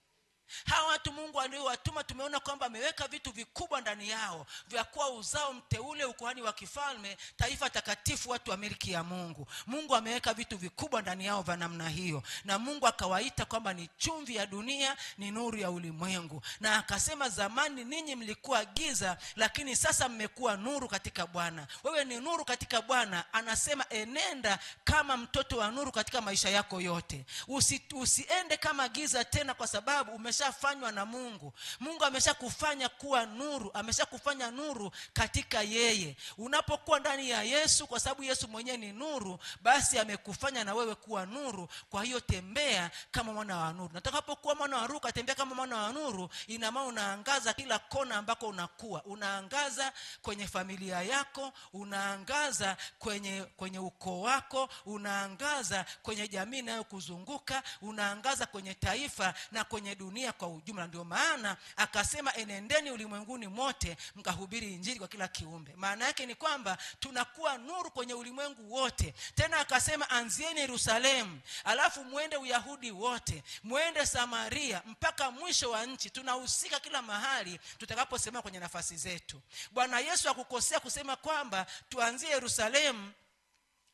Hawa watu Mungu aliowatuma, tumeona kwamba ameweka vitu vikubwa ndani yao vya kuwa uzao mteule, ukuhani wa kifalme, taifa takatifu, watu wa milki ya Mungu. Mungu ameweka vitu vikubwa ndani yao vya namna hiyo, na Mungu akawaita kwamba ni chumvi ya dunia, ni nuru ya ulimwengu. Na akasema zamani ninyi mlikuwa giza, lakini sasa mmekuwa nuru katika Bwana. Wewe ni nuru katika Bwana. Anasema enenda kama mtoto wa nuru katika maisha yako yote. Usiende kama giza tena, kwa sababu umeshafanywa na Mungu. Mungu ameshakufanya kuwa nuru, ameshakufanya nuru katika yeye. Unapokuwa ndani ya Yesu, kwa sababu Yesu mwenyewe ni nuru, basi amekufanya na wewe kuwa nuru. Kwa hiyo tembea kama mwana wa nuru. Na utakapokuwa mwana wa nuru, tembea kama mwana wa nuru, ina maana unaangaza kila kona ambako unakuwa. Unaangaza kwenye familia yako, unaangaza kwenye ukoo wako, unaangaza kwenye jamii inayokuzunguka, unaangaza kwenye taifa na kwenye dunia kwa ujumla. Ndio maana akasema enendeni ulimwenguni mote mkahubiri injili kwa kila kiumbe. Maana yake ni kwamba tunakuwa nuru kwenye ulimwengu wote. Tena akasema anzieni Yerusalemu, alafu muende Uyahudi wote, muende Samaria, mpaka mwisho wa nchi. Tunahusika kila mahali tutakaposema kwenye nafasi zetu. Bwana Yesu hakukosea kusema kwamba tuanzie Yerusalemu,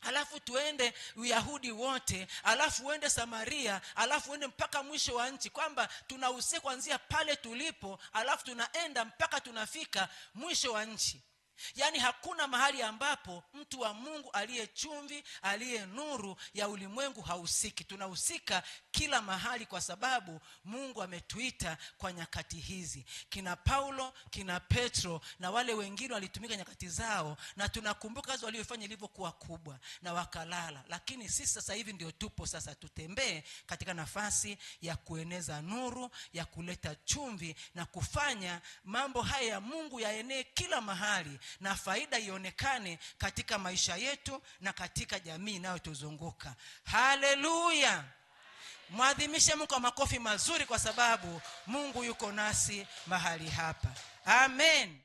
alafu tuende Uyahudi wote, alafu uende Samaria, alafu uende mpaka mwisho wa nchi. Kwamba tunahusika kuanzia pale tulipo, alafu tunaenda mpaka tunafika mwisho wa nchi. Yaani hakuna mahali ambapo mtu wa Mungu aliye chumvi, aliye nuru ya ulimwengu hahusiki. Tunahusika kila mahali, kwa sababu Mungu ametuita kwa nyakati hizi. Kina Paulo, kina Petro na wale wengine walitumika nyakati zao, na tunakumbuka kazi waliofanya ilivyokuwa kubwa, na wakalala. Lakini sisi sasa hivi ndio tupo sasa, tutembee katika nafasi ya kueneza nuru, ya kuleta chumvi, na kufanya mambo haya ya Mungu yaenee kila mahali, na faida ionekane katika maisha yetu na katika jamii inayotuzunguka. Haleluya! Mwadhimishe Mungu kwa makofi mazuri, kwa sababu Mungu yuko nasi mahali hapa. Amen.